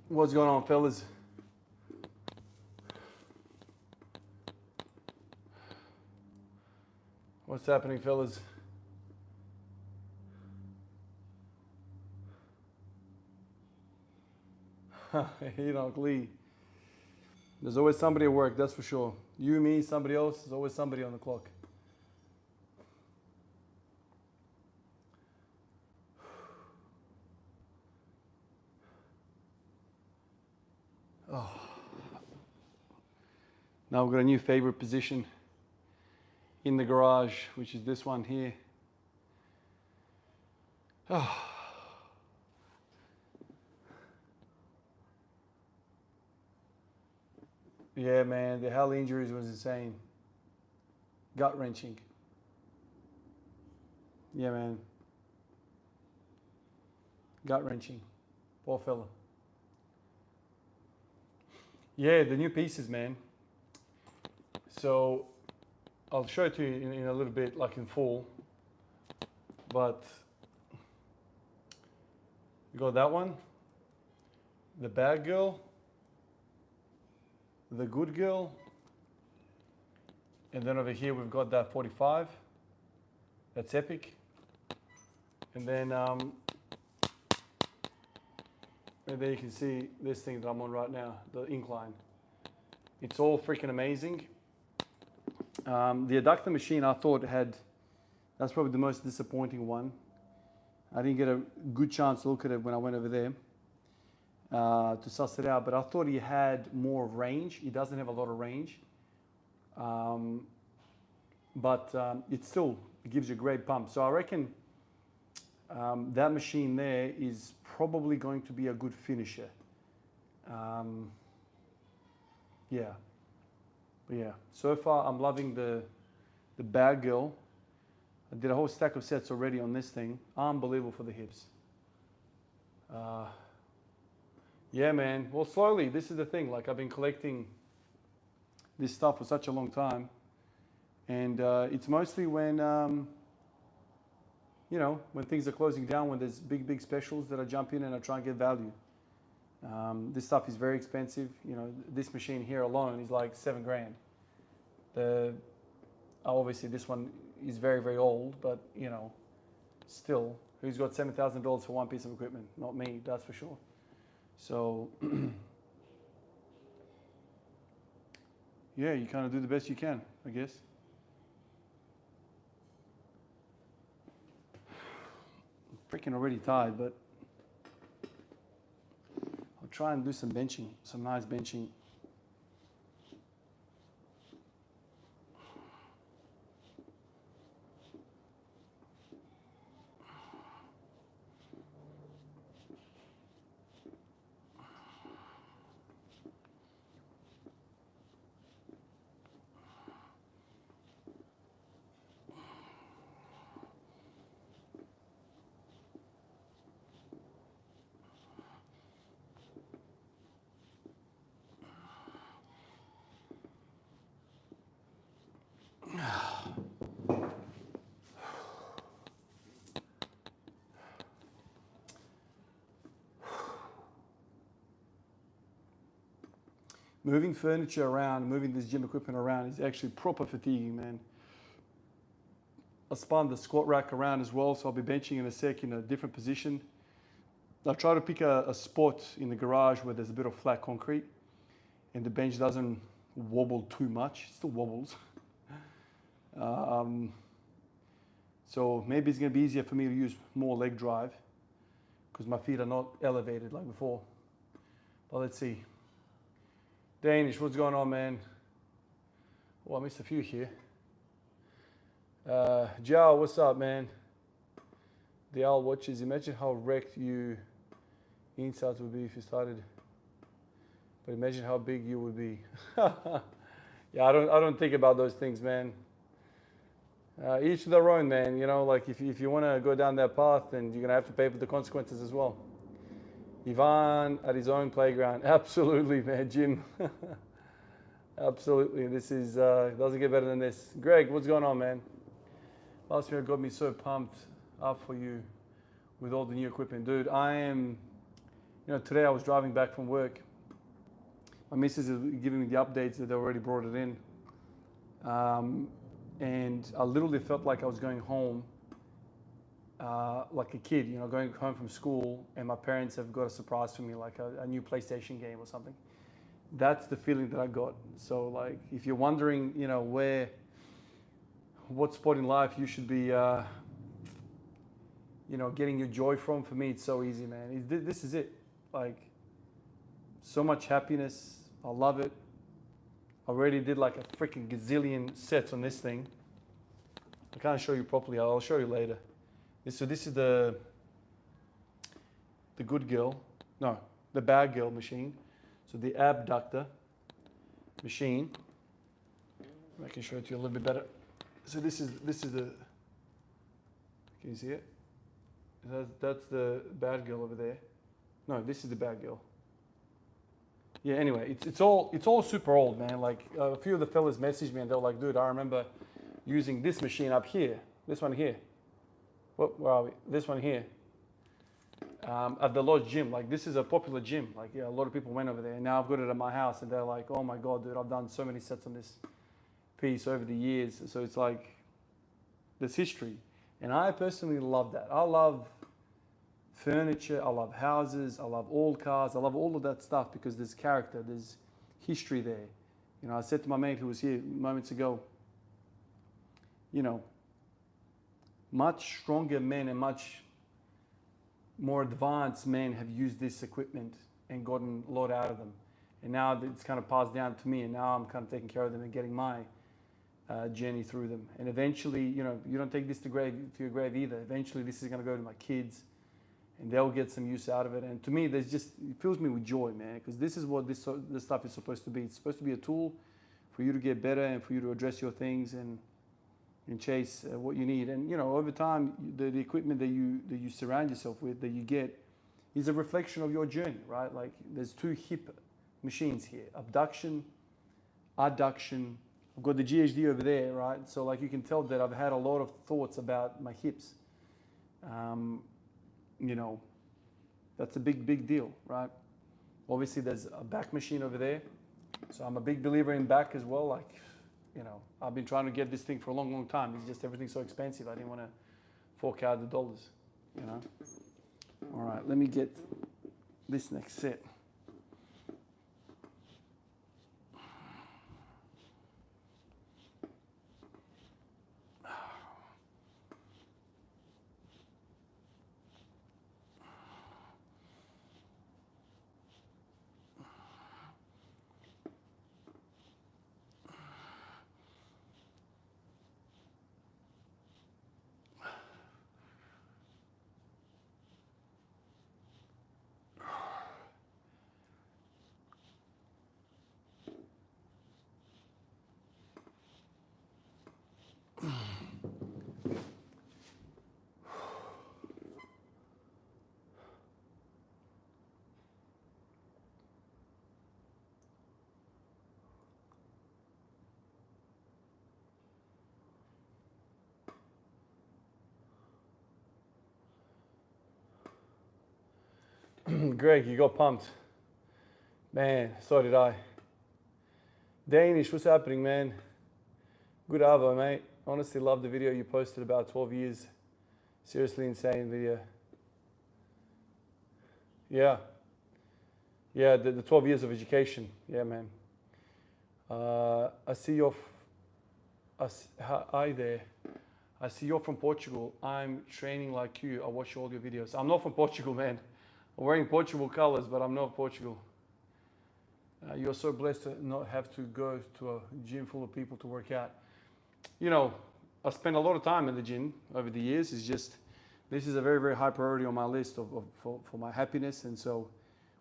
What's going on, fellas? What's happening, fellas? Enoch Lee. There's always somebody at work, that's for sure. You, me, somebody else, there's always somebody on the clock. Oh. Now we've got a new favorite position in the garage, which is this one here. Oh. Yeah, man, the hell injuries was insane. Gut wrenching. Yeah, man. Gut wrenching. Poor fella. Yeah, the new pieces, man. So I'll show it to you in a little bit, like in full. But you got that one, the bad girl, the good girl, and then over here we've got that 45. That's epic. And then there you can see this thing that I'm on right now, the Incline. It's all freaking amazing. The Adduction machine I thought that's probably the most disappointing one. I didn't get a good chance to look at it when I went over there to suss it out, but I thought he had more range. He doesn't have a lot of range, but it still gives you a great pump. So I reckon that machine there is probably going to be a good finisher. Yeah. But yeah, so far I'm loving the bag girl. I did a whole stack of sets already on this thing. Unbelievable for the hips. Yeah, man. Well, slowly. This is the thing. Like, I've been collecting this stuff for such a long time, and it's mostly when you know, when things are closing down, when there's big specials that I jump in and I try and get value. This stuff is very expensive. You know, this machine here alone is like $7 grand. Obviously this one is very old, but you know, still, who's got $7,000 for one piece of equipment? Not me, that's for sure. So yeah, you kind of do the best you can, I guess. I'm freaking already tired, but I'll try and do some benching, some nice benching. Moving furniture around, moving this gym equipment around is actually proper fatiguing, man. I spun the squat rack around as well, so I'll be benching in a sec in a different position. I try to pick a spot in the garage where there's a bit of flat concrete and the bench doesn't wobble too much. It still wobbles. So maybe it's gonna be easier for me to use more leg drive because my feet are not elevated like before. But let's see. Danish, what's going on, man? Oh, I missed a few here. Joe, what's up, man? The owl watches. Imagine how wrecked you insides would be if you started. But imagine how big you would be. Yeah, I don't think about those things, man. Each to their own, man. You know, like if you want to go down that path, then you're gonna have to pay for the consequences as well. Ivan at his own playground. Absolutely, man, Jim. Absolutely. This is doesn't get better than this. Greg, what's going on, man? Last year got me so pumped up for you with all the new equipment. Dude, I am, today I was driving back from work. My missus is giving me the updates that they already brought it in. And I literally felt like I was going home like a kid, going home from school, and my parents have got a surprise for me, like a new PlayStation game or something. That's the feeling that I got. So like, if you're wondering, what spot in life you should be, getting your joy from, for me, it's so easy, man. This is it. Like, so much happiness. I love it. I already did like a freaking gazillion sets on this thing. I can't show you properly. I'll show you later. So this is the good girl. No, the bad girl machine. So the abductor machine. I can show it to you a little bit better. So this is the. Can you see it? That's the bad girl over there. No, this is the bad girl. Yeah. Anyway, it's all super old, man. Like a few of the fellas messaged me and they were like, "Dude, I remember using this machine up here. This one here. Where are we? This one here. At the lodge gym. Like, this is a popular gym. Like, yeah, a lot of people went over there. And now I've got it at my house and they're like, oh my God, dude, I've done so many sets on this piece over the years. So it's like, there's history. And I personally love that. I love furniture. I love houses. I love old cars. I love all of that stuff because there's character. There's history there. I said to my mate who was here moments ago, much stronger men and much more advanced men have used this equipment and gotten a lot out of them. And now it's kind of passed down to me, and now I'm kind of taking care of them and getting my journey through them. And eventually, you don't take this to your grave either. Eventually, this is going to go to my kids, and they'll get some use out of it. And to me, it fills me with joy, man, because this is what this stuff is supposed to be. It's supposed to be a tool for you to get better and for you to address your things and chase what you need. And over time, the equipment that you surround yourself with, that you get, is a reflection of your journey, right? Like, there's two hip machines here: abduction, adduction. I've got the GHD over there, right? So like, you can tell that I've had a lot of thoughts about my hips. That's a big deal, right? Obviously, there's a back machine over there, so I'm a big believer in back as well. Like, I've been trying to get this thing for a long time. It's just everything's so expensive. I didn't want to fork out the dollars, All right, let me get this next set. Greg, you got pumped. Man, so did I. Danish, what's happening, man? Good Arvo, mate. Honestly, love the video you posted about 12 years. Seriously insane video. Yeah. Yeah, the 12 years of education. Yeah, man. I see you're... Hi there. I see you're from Portugal. I'm training like you. I watch all your videos. I'm not from Portugal, man. I'm wearing Portugal colors, but I'm not Portugal. You're so blessed to not have to go to a gym full of people to work out. I spent a lot of time in the gym over the years. It's just, this is a very high priority on my list for my happiness. And so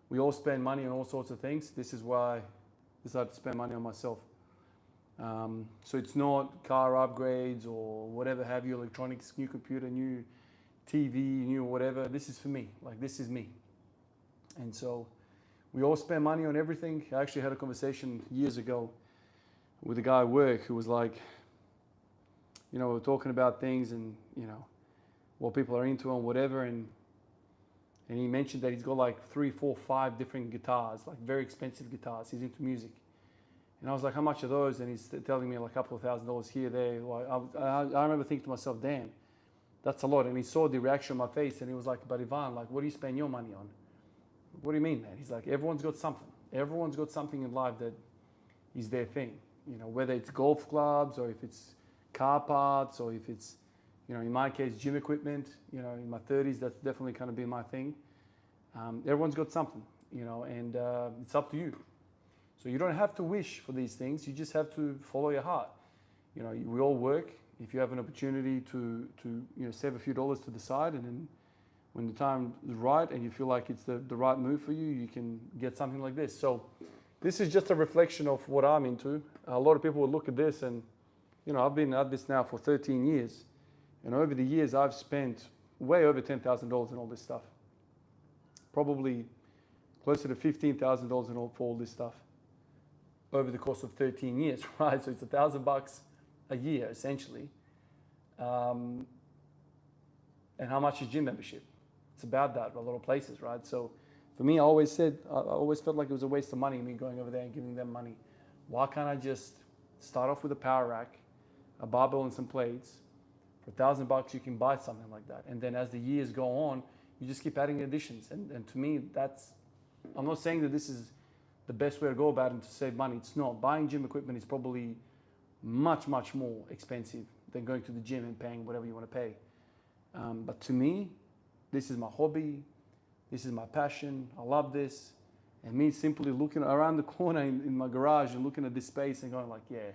we all spend money on all sorts of things. This is why I decided to spend money on myself. So it's not car upgrades or whatever have you, electronics, new computer, new TV, new whatever. This is for me. Like, this is me. And so we all spend money on everything. I actually had a conversation years ago with a guy at work who was like, we were talking about things and, what people are into and whatever. And And he mentioned that he's got like 3, 4, 5 different guitars, like very expensive guitars. He's into music. And I was like, how much are those? And he's telling me like a couple of $1,000 here, there. Like, I remember thinking to myself, damn, that's a lot. And he saw the reaction on my face and he was like, but Ivan, like, what do you spend your money on? What do you mean, man? He's like, everyone's got something. Everyone's got something in life that is their thing. You know, whether it's golf clubs or if it's car parts or if it's, you know, in my case, gym equipment. You know, in my 30s, that's definitely kind of been my thing. Everyone's got something, you know, and it's up to you. So you don't have to wish for these things. You just have to follow your heart. You know, we all work. If you have an opportunity to you know, save a few dollars to the side, and then when the time is right and you feel like it's the right move for you, you can get something like this. So this is just a reflection of what I'm into. A lot of people will look at this and, you know, I've been at this now for 13 years. And over the years, I've spent way over $10,000 on all this stuff. Probably closer to $15,000 for all this stuff over the course of 13 years, right? So it's $1,000 a year, essentially. And how much is gym membership? It's about that, a lot of places, right? So for me, I always felt like it was a waste of money, me going over there and giving them money. Why can't I just start off with a power rack, a barbell and some plates? For $1,000, you can buy something like that. And then as the years go on, you just keep adding additions. And to me, I'm not saying that this is the best way to go about it to save money. It's not. Buying gym equipment is probably much, much more expensive than going to the gym and paying whatever you want to pay. But to me, this is my hobby. This is my passion. I love this. And me simply looking around the corner in my garage and looking at this space and going like, yeah,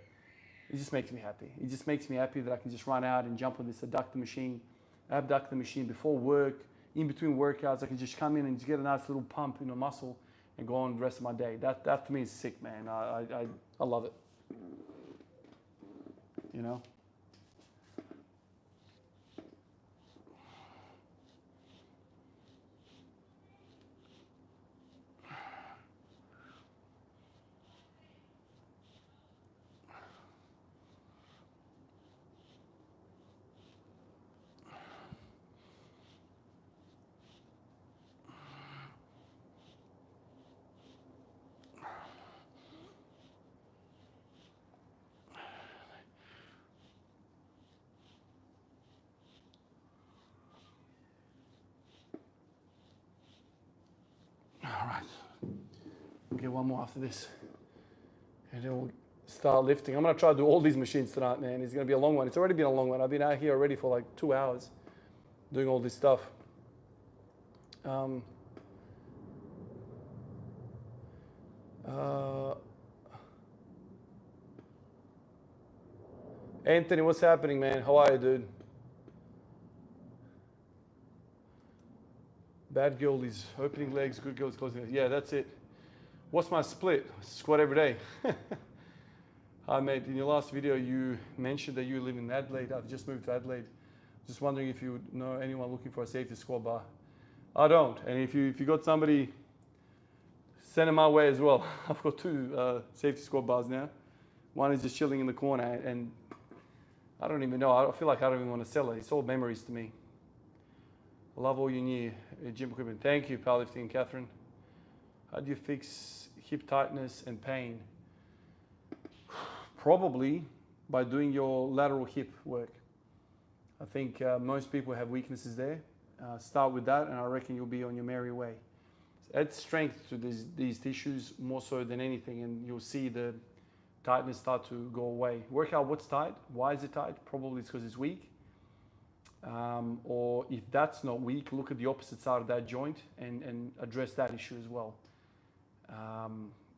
it just makes me happy. It just makes me happy that I can just run out and jump on this abduction machine before work, in between workouts. I can just come in and just get a nice little pump in a muscle and go on the rest of my day. That to me is sick, man. I love it. You know? All right. We'll get one more after this. And then we'll start lifting. I'm going to try to do all these machines tonight, man. It's going to be a long one. It's already been a long one. I've been out here already for like 2 hours doing all this stuff. Anthony, what's happening, man? How are you, dude? Bad girl is opening legs, good girl is closing legs. Yeah, that's it. What's my split? Squat every day. Hi, mate. In your last video, you mentioned that you live in Adelaide. I've just moved to Adelaide. Just wondering if you know anyone looking for a safety squat bar. I don't. And if you got somebody, send them my way as well. I've got 2 safety squat bars now. One is just chilling in the corner, and I don't even know. I feel like I don't even want to sell it. It's all memories to me. I love all your new gym equipment. Thank you, Powerlifting Catherine. How do you fix hip tightness and pain? Probably by doing your lateral hip work. I think most people have weaknesses there. Start with that, and I reckon you'll be on your merry way. Add strength to these tissues more so than anything, and you'll see the tightness start to go away. Work out what's tight. Why is it tight? Probably it's because it's weak. Or if that's not weak, look at the opposite side of that joint and address that issue as well.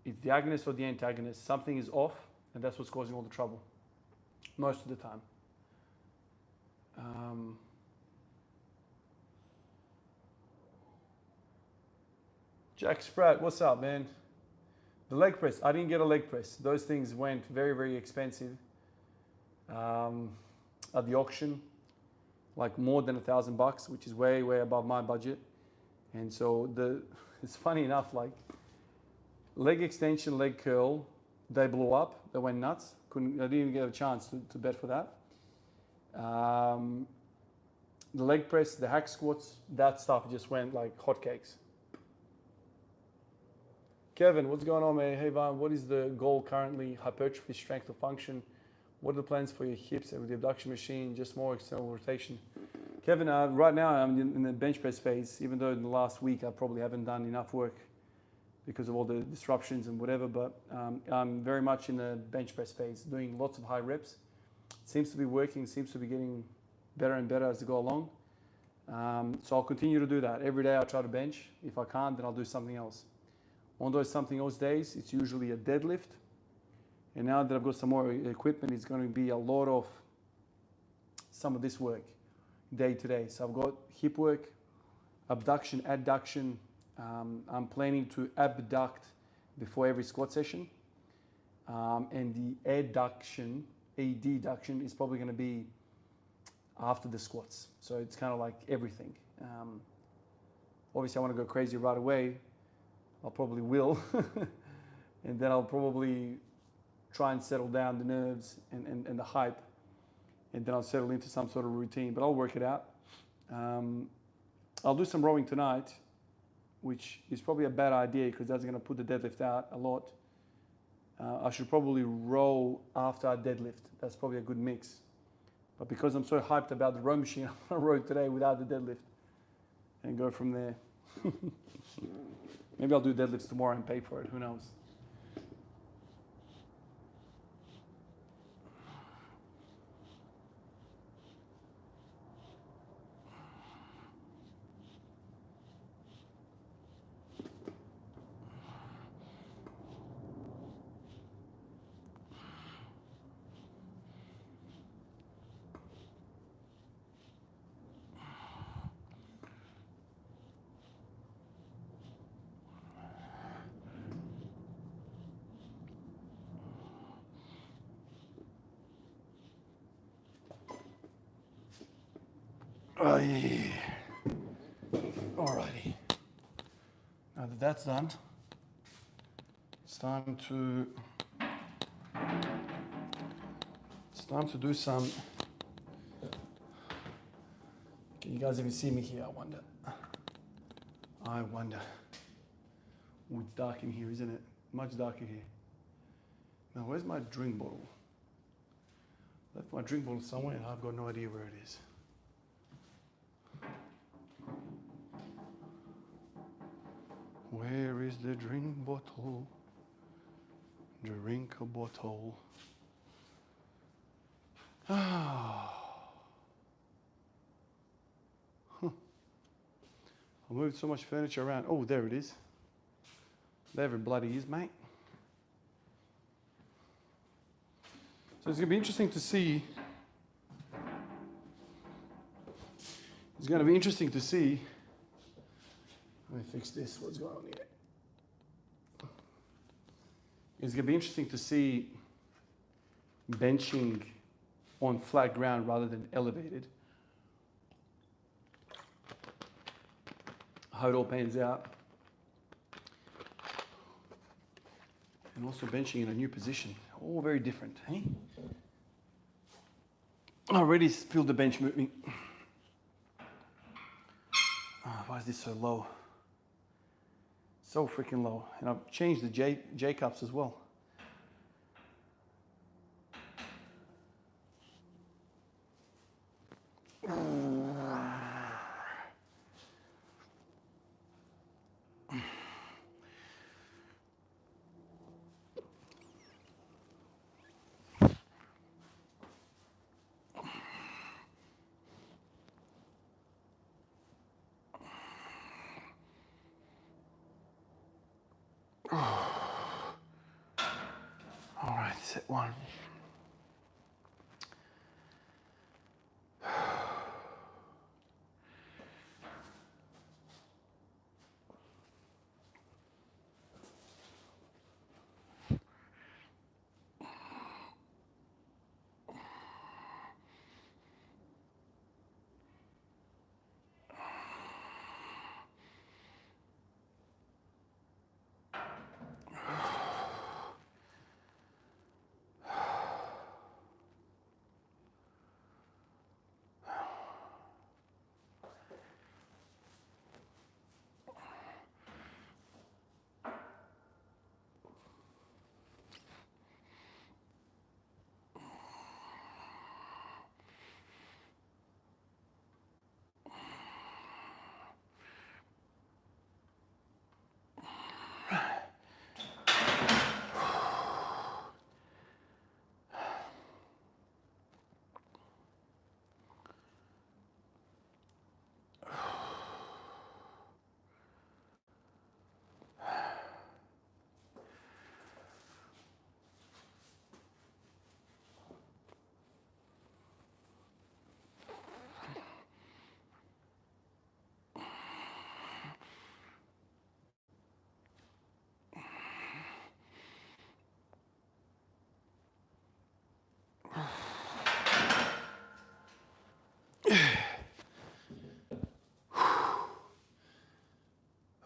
It's the agonist or the antagonist. Something is off, and that's what's causing all the trouble most of the time. Jack Spratt, what's up, man? The leg press, I didn't get a leg press. Those things went very, very expensive at the auction, like more than $1,000, which is way, way above my budget. And so it's funny enough, like leg extension, leg curl, they blew up. They went nuts. I didn't even get a chance to bet for that. The leg press, the hack squats, that stuff just went like hotcakes. Kevin, what's going on, man? Hey, Van, what is the goal currently? Hypertrophy, strength, or function? What are the plans for your hips and with the abduction machine? Just more external rotation. Kevin, right now I'm in the bench press phase, even though in the last week I probably haven't done enough work because of all the disruptions and whatever, but I'm very much in the bench press phase, doing lots of high reps. Seems to be working, seems to be getting better and better as I go along. So I'll continue to do that. Every day I'll try to bench. If I can't, then I'll do something else. On those something else days, it's usually a deadlift. And now that I've got some more equipment, it's going to be a lot of some of this work day to day. So I've got hip work, abduction, adduction. I'm planning to abduct before every squat session. And the adduction is probably going to be after the squats. So it's kind of like everything. Obviously I want to go crazy right away. I'll probably will. And then I'll probably try and settle down the nerves and the hype. And then I'll settle into some sort of routine, but I'll work it out. I'll do some rowing tonight, which is probably a bad idea because that's going to put the deadlift out a lot. I should probably row after I deadlift. That's probably a good mix. But because I'm so hyped about the row machine, I'm going to row today without the deadlift and go from there. Maybe I'll do deadlifts tomorrow and pay for it. Who knows? Oh, yeah. Alrighty. Now that that's done, it's time to do some. Can you guys even see me here? I wonder. Oh, it's dark in here, isn't it? Much darker here. Now, where's my drink bottle? Left my drink bottle somewhere and I've got no idea where it is. Where is the drink bottle? Drink a bottle. Ah. Huh. I moved so much furniture around. Oh, there it is. There it bloody is, mate. So it's going to be interesting to see. It's going to be interesting to see. Let me fix this. What's going on here? It's going to be interesting to see benching on flat ground rather than elevated. How it all pans out. And also benching in a new position. All very different, eh? I already feel the bench moving. Oh, why is this so low? So freaking low. And I've changed the J cups as well. All right, set one.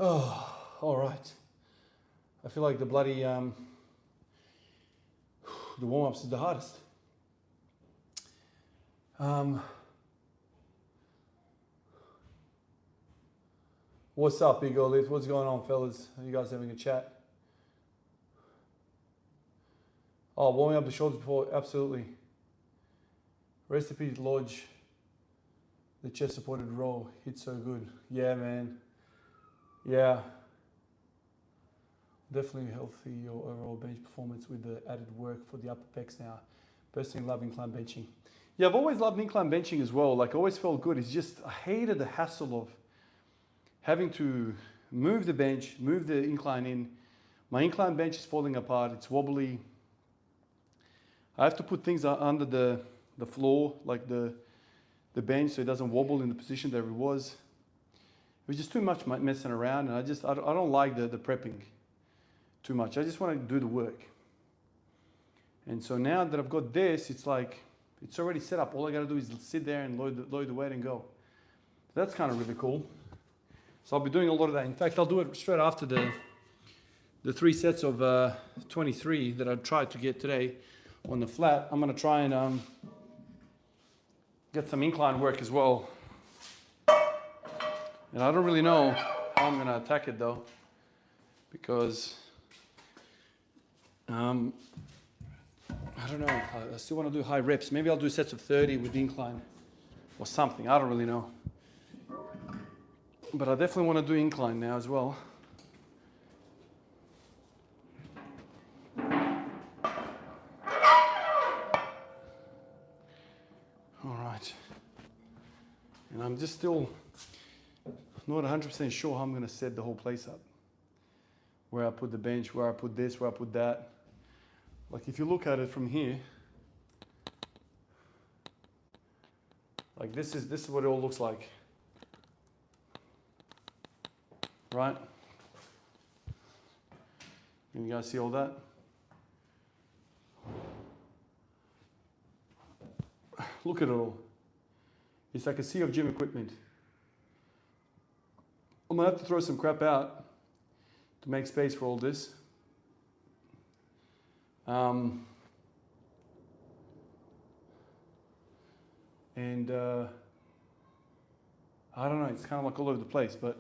Oh, all right. I feel like the bloody, the warm-ups is the hardest. What's up, Big Olive? What's going on, fellas? Are you guys having a chat? Oh, warming up the shoulders before, absolutely. Recipe Lodge, the chest supported row, hit so good. Yeah, man. Yeah. Definitely healthy your overall bench performance with the added work for the upper pecs now. Personally love incline benching. Yeah, I've always loved incline benching as well. Like, I always felt good. It's just, I hated the hassle of having to move the bench, move the incline in. My incline bench is falling apart. It's wobbly. I have to put things under the floor, like the bench, so it doesn't wobble in the position that it was. It was just too much messing around, and I don't like the prepping too much. I just want to do the work. And so now that I've got this, it's like, it's already set up. All I got to do is sit there and load the weight and go. That's kind of really cool. So I'll be doing a lot of that. In fact, I'll do it straight after the 3 sets of 23 that I tried to get today on the flat. I'm going to try and get some incline work as well. And I don't really know how I'm going to attack it though, because I don't know. I still want to do high reps. Maybe I'll do sets of 30 with the incline or something. I don't really know. But I definitely want to do incline now as well. All right. And I'm just still not 100% sure how I'm going to set the whole place up. Where I put the bench, where I put this, where I put that. Like, if you look at it from here, like this is what it all looks like. Right? Can you guys see all that? Look at it all. It's like a sea of gym equipment. I'm gonna have to throw some crap out to make space for all this. And I don't know, it's kind of like all over the place, but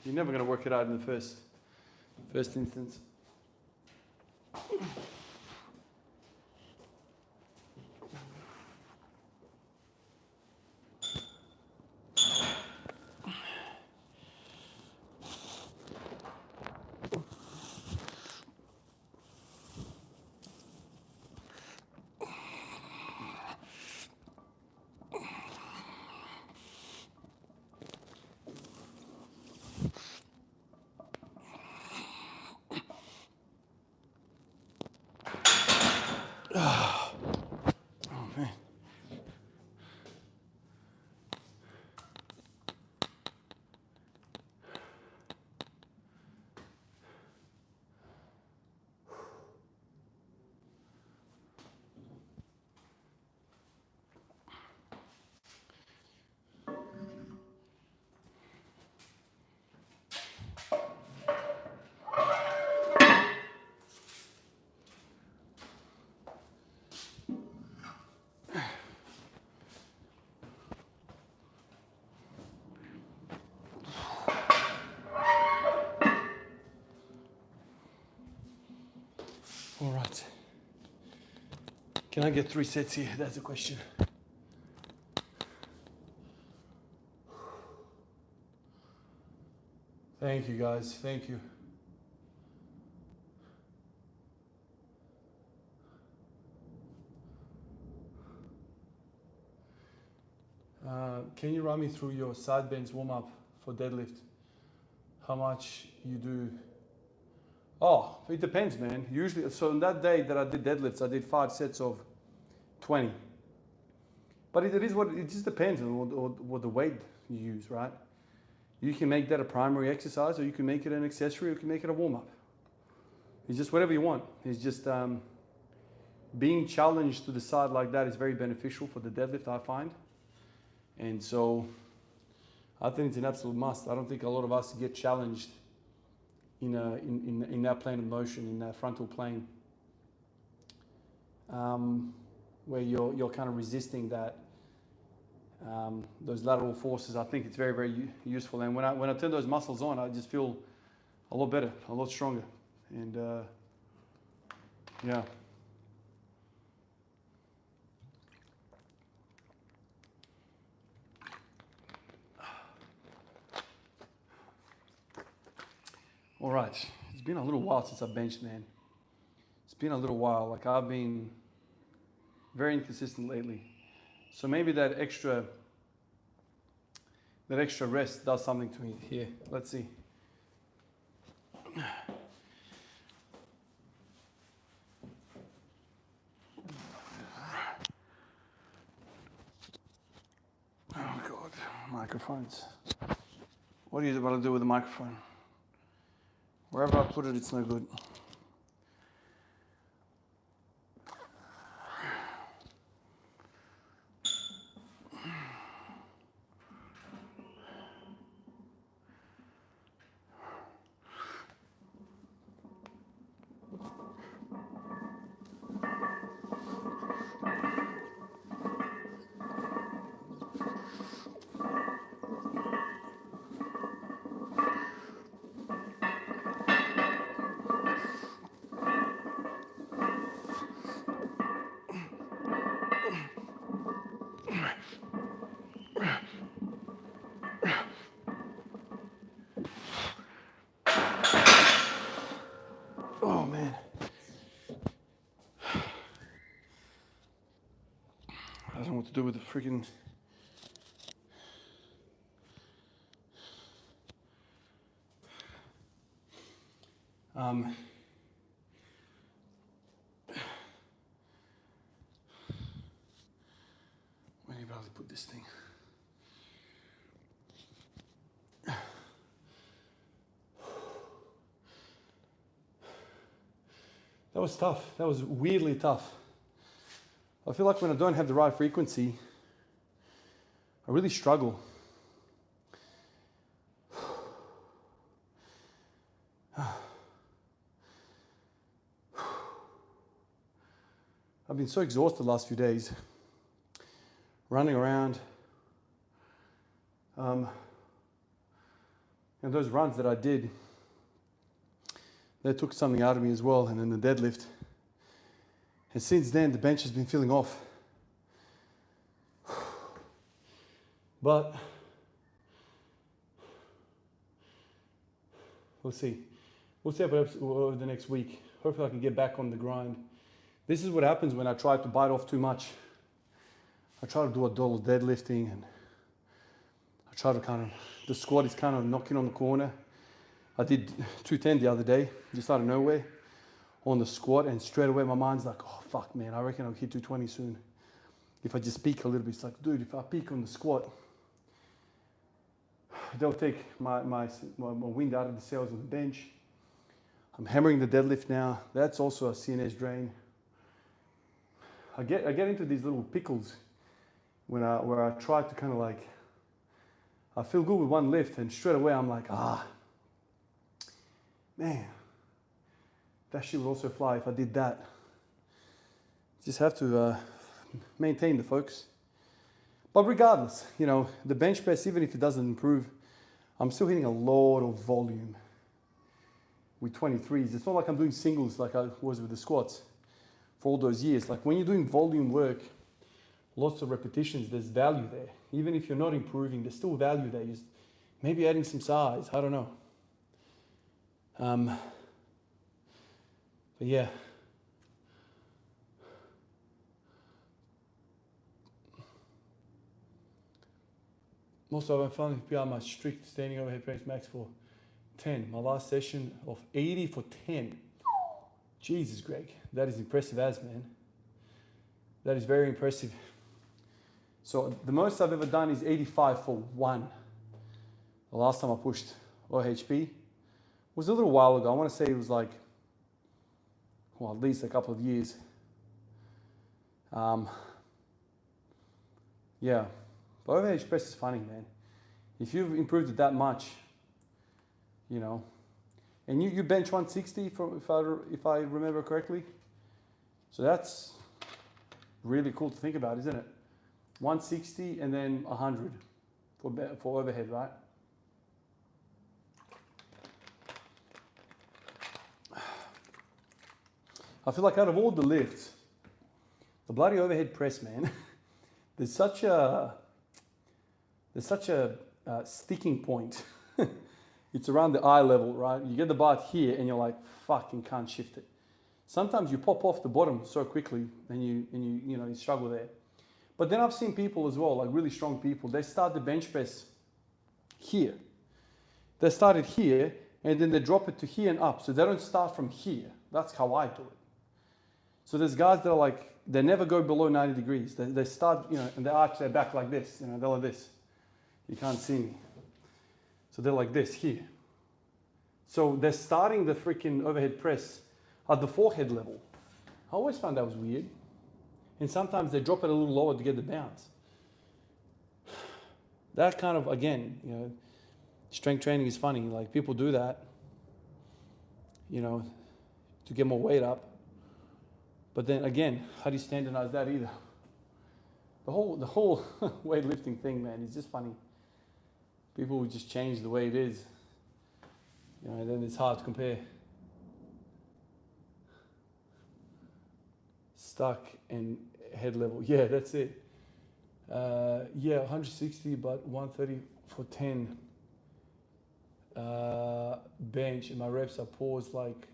you're never going to work it out in the first instance. Oh, man. All right. Can I get 3 sets here? That's the question. Thank you, guys. Thank you. Can you run me through your side bends warm up for deadlift? How much you do? Oh, it depends, man. Usually, so on that day that I did deadlifts, I did 5 sets of 20. But it just depends on what the weight you use, right? You can make that a primary exercise, or you can make it an accessory, or you can make it a warm-up. It's just whatever you want. It's just being challenged to the side like that is very beneficial for the deadlift, I find. And so I think it's an absolute must. I don't think a lot of us get challenged in that plane of motion, in that frontal plane, where you're kind of resisting that those lateral forces. I think it's very, very useful. And when I turn those muscles on, I just feel a lot better, a lot stronger, and yeah. All right, it's been a little while since I benched, man. It's been a little while. Like, I've been very inconsistent lately. So maybe that extra rest does something to me here. Let's see. Oh God, microphones. What are you about to do with the microphone? Wherever I put it, it's no good. Oh man. I don't know what to do with the freaking. Where do you probably put this thing? That was tough. That was weirdly tough. I feel like when I don't have the right frequency, I really struggle. I've been so exhausted the last few days, running around. And those runs that I did, they took something out of me as well, and then the deadlift. And since then, the bench has been feeling off. But we'll see. We'll see over the next week. Hopefully I can get back on the grind. This is what happens when I try to bite off too much. I try to do a lot of deadlifting, and I try to the squat is kind of knocking on the corner. I did 210 the other day, just out of nowhere, on the squat, and straight away my mind's like, oh fuck man, I reckon I'll hit 220 soon. If I just peak a little bit, it's like, dude, if I peak on the squat, they'll take my wind out of the sails on the bench. I'm hammering the deadlift now. That's also a CNS drain. I get into these little pickles where I try to I feel good with one lift, and straight away I'm like, man, that shit would also fly if I did that. Just have to maintain the focus. But regardless, the bench press, even if it doesn't improve, I'm still hitting a lot of volume with 23s. It's not like I'm doing singles like I was with the squats for all those years. Like when you're doing volume work, lots of repetitions, there's value there. Even if you're not improving, there's still value there. You're maybe adding some size, I don't know. But yeah. Also, I'm finally beyond my strict standing overhead press max for 10. My last session of 80 for 10. Jesus, Greg, that is impressive as, man. That is very impressive. So the most I've ever done is 85 for 1. The last time I pushed OHP was a little while ago. I want to say it was like, well, at least a couple of years. Yeah, but overhead press is funny, man. If you've improved it that much, you know, and you bench 160 from if I remember correctly. So that's really cool to think about, isn't it? 160 and then 100 for overhead, right? I feel like out of all the lifts, the bloody overhead press, man, there's such a sticking point. It's around the eye level, right? You get the bar here and you're like, fucking can't shift it. Sometimes you pop off the bottom so quickly and you struggle there. But then I've seen people as well, like really strong people, they start the bench press here. They start it here and then they drop it to here and up. So they don't start from here. That's how I do it. So there's guys that are like, they never go below 90 degrees. They start, and they arch their back like this, they're like this. You can't see me. So they're like this here. So they're starting the freaking overhead press at the forehead level. I always found that was weird. And sometimes they drop it a little lower to get the bounce. That kind of, again, strength training is funny. Like people do that, to get more weight up. But then again, how do you standardize that either? The whole weightlifting thing, man, is just funny. People would just change the way it is. And then it's hard to compare. Stuck and head level. Yeah, that's it. 160, but 130 for 10. Bench, and my reps are paused like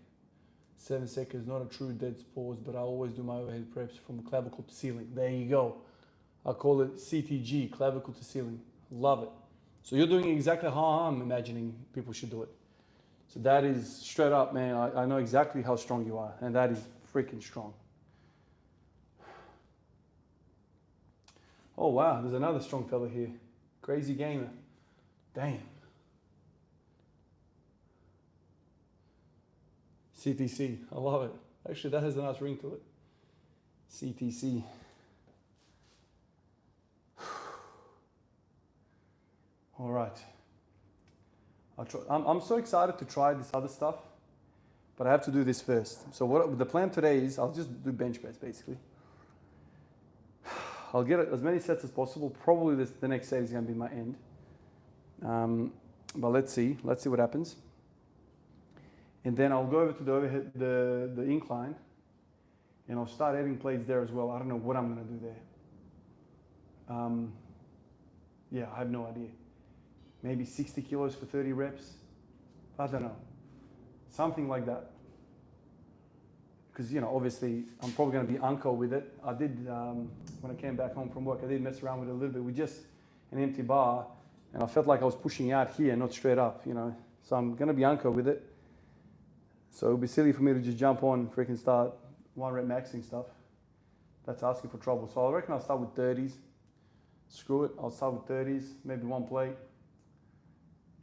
7 seconds, not a true dead pause, but I always do my overhead preps from clavicle to ceiling. There you go. I call it CTG, clavicle to ceiling. Love it. So you're doing exactly how I'm imagining people should do it. So that is straight up, man. I know exactly how strong you are, and that is freaking strong. Oh wow, there's another strong fella here. Crazy gamer. Damn. CTC, I love it. Actually, that has a nice ring to it. CTC. All right. I'm so excited to try this other stuff, but I have to do this first. So what the plan today is, I'll just do bench press basically. I'll get as many sets as possible. Probably the next set is going to be my end. But let's see what happens. And then I'll go over to the overhead, the incline, and I'll start adding plates there as well. I don't know what I'm going to do there. I have no idea. Maybe 60 kilos for 30 reps. I don't know. Something like that. Because, obviously, I'm probably going to be uncle with it. I did, when I came back home from work, I did mess around with it a little bit with just an empty bar. And I felt like I was pushing out here, not straight up, So I'm going to be uncle with it. So it would be silly for me to just jump on and freaking start 1 rep maxing stuff. That's asking for trouble. So I reckon I'll start with 30s. Screw it, I'll start with 30s, maybe 1 plate.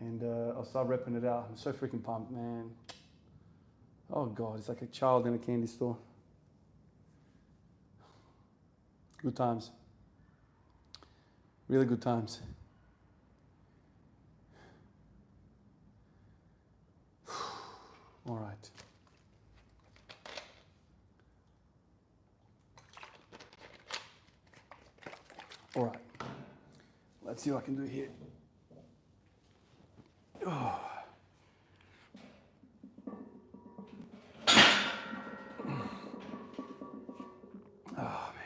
And I'll start repping it out. I'm so freaking pumped, man. Oh God, it's like a child in a candy store. Good times. Really good times. All right. All right. Let's see what I can do here. Oh. Oh, man.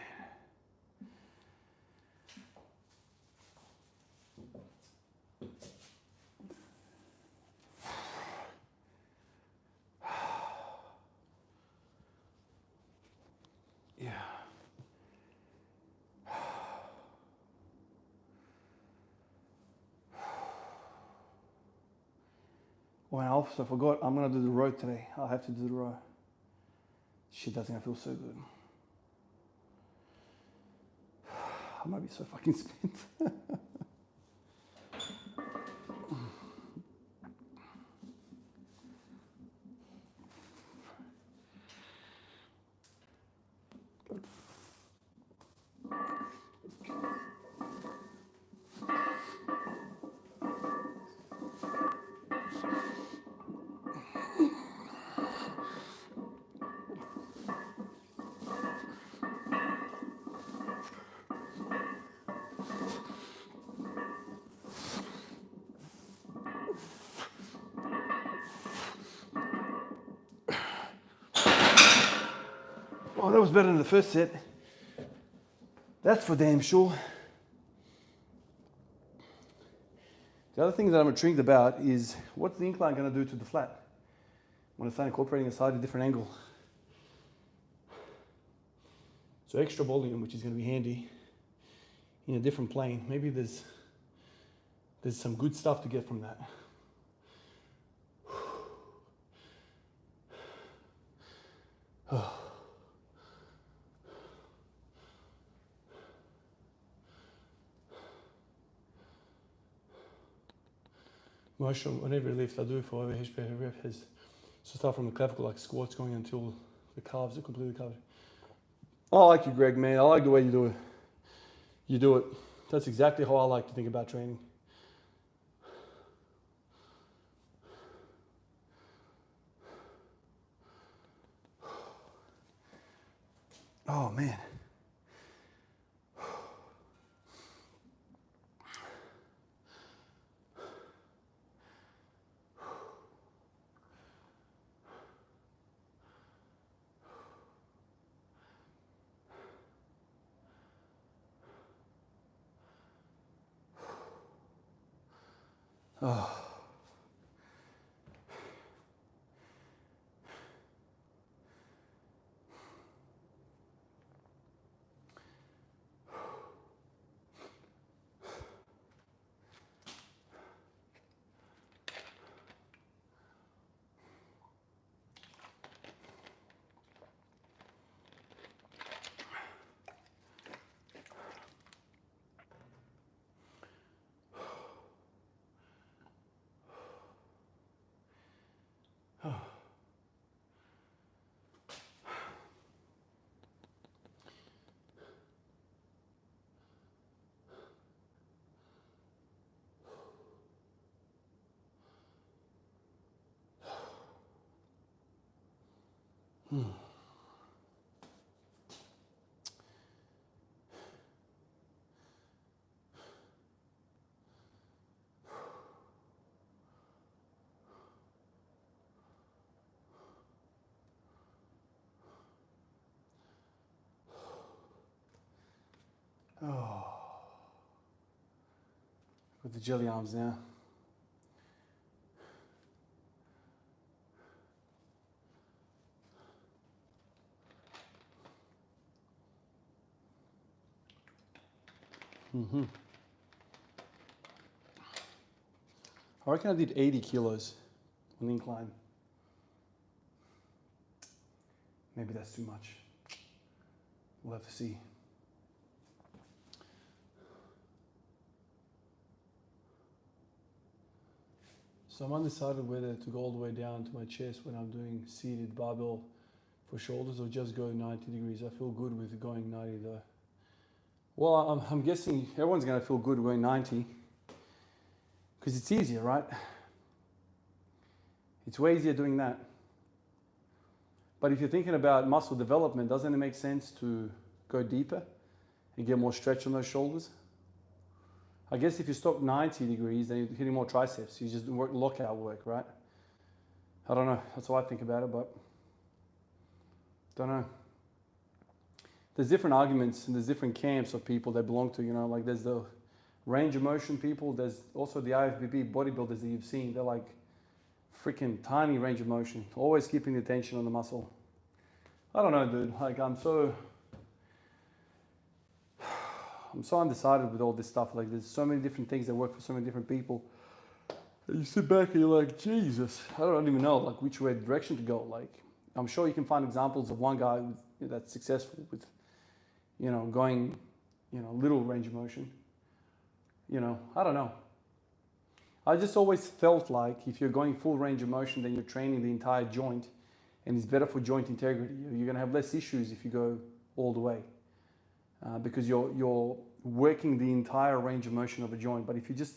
Yeah. Oh, and I also forgot, I'm going to do the row today. I'll have to do the row. Shit, that's going to feel so good. I might be so fucking spent. Oh, that was better than the first set. That's for damn sure. The other thing that I'm intrigued about is what's the incline going to do to the flat when I start incorporating a slightly different angle. So extra volume, which is going to be handy in a different plane. Maybe there's some good stuff to get from that. Most of whatever lift I do for over HP rep has to start from the clavicle like squats going until the calves are completely covered. I like you, Greg, man. I like the way you do it. You do it. That's exactly how I like to think about training. Oh, man. Oh. Oh. With the jelly arms now. I reckon I did 80 kilos on the incline. Maybe that's too much. We'll have to see. So I'm undecided whether to go all the way down to my chest when I'm doing seated barbell for shoulders or just go 90 degrees. I feel good with going 90 though. Well, I'm guessing everyone's going to feel good going 90 because it's easier, right? It's way easier doing that. But if you're thinking about muscle development, doesn't it make sense to go deeper and get more stretch on those shoulders? I guess if you stop 90 degrees, then you're hitting more triceps. You just work lockout work, right? I don't know. That's how I think about it, but don't know. There's different arguments and there's different camps of people they belong to, you know, like there's the range of motion people. There's also the IFBB bodybuilders that you've seen. They're like freaking tiny range of motion, always keeping the attention on the muscle. I don't know, dude. Like I'm so undecided with all this stuff. Like there's so many different things that work for so many different people. And you sit back and you're like, Jesus, I don't even know like which way direction to go. Like I'm sure you can find examples of one guy that's successful with, you know, going, you know, little range of motion. You know, I don't know. I just always felt like if you're going full range of motion, then you're training the entire joint and it's better for joint integrity. You're gonna have less issues if you go all the way. Because you're working the entire range of motion of a joint. But if you're just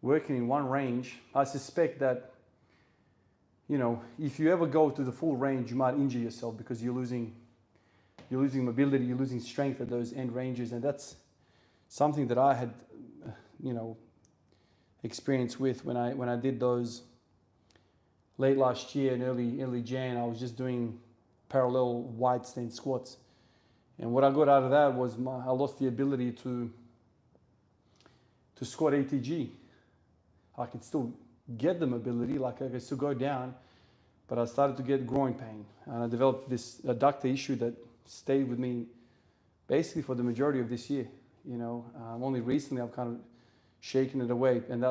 working in one range, I suspect that, you know, if you ever go to the full range, you might injure yourself because you're losing mobility, you're losing strength at those end ranges, and that's something that I had, you know, experience with when I did those late last year and early Jan. I was just doing parallel wide stand squats. And what I got out of that was I lost the ability to squat ATG. I could still get the mobility, like I could still go down, but I started to get groin pain. And I developed this adductor issue that stayed with me basically for the majority of this year. You know, only recently I've kind of shaken it away, and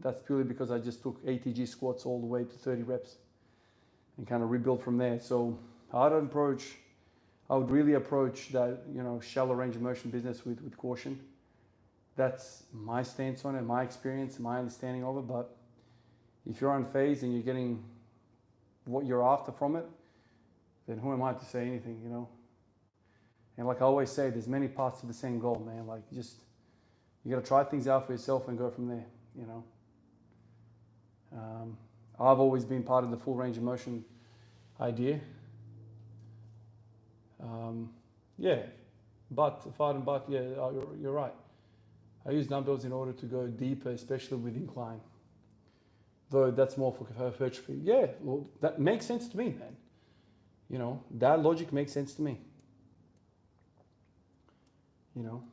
that's purely because I just took ATG squats all the way to 30 reps and kind of rebuilt from there. So I would really approach that, you know, shallow range of motion business with caution. That's my stance on it, my experience, my understanding of it. But if you're unfazed and you're getting what you're after from it, then who am I to say anything, you know? And like I always say, there's many paths to the same goal, man. Like, you got to try things out for yourself and go from there, you know? I've always been part of the full range of motion idea. Yeah, but you're right. I use dumbbells in order to go deeper, especially with incline. Though that's more for hypertrophy. Yeah, well, that makes sense to me, man. You know, that logic makes sense to me. You know.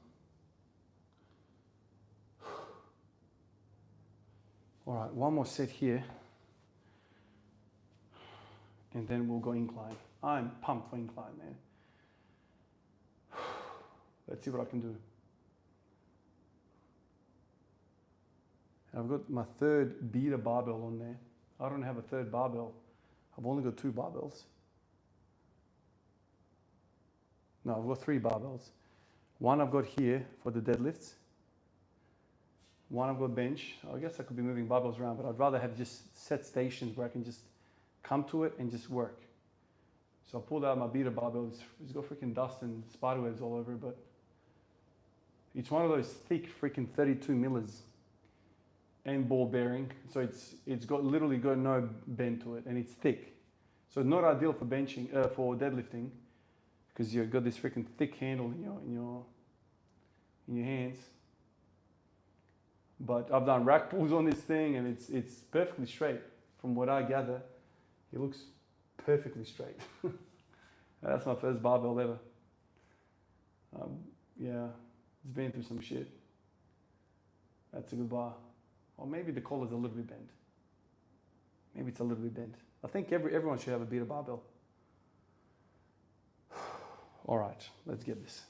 All right, one more set here. And then we'll go incline. I'm pumped for incline, man. Let's see what I can do. I've got my third beater barbell on there. I don't have a third barbell. I've only got 2 barbells. No, I've got 3 barbells. One I've got here for the deadlifts. One I've got bench. I guess I could be moving barbells around, but I'd rather have just set stations where I can just come to it and just work. So I pulled out my beater barbell. It's got freaking dust and spider webs all over it, but it's one of those thick freaking 32 millers and ball bearing. So it's got literally got no bend to it, and it's thick. So it's not ideal for benching, for deadlifting, because you've got this freaking thick handle in your hands. But I've done rack pulls on this thing, and it's perfectly straight. From what I gather, it looks perfectly straight. That's my first barbell ever. Yeah, it's been through some shit. That's a good bar. Or maybe the collar's a little bit bent. Maybe it's a little bit bent. I think everyone should have a beater barbell. All right, let's get this.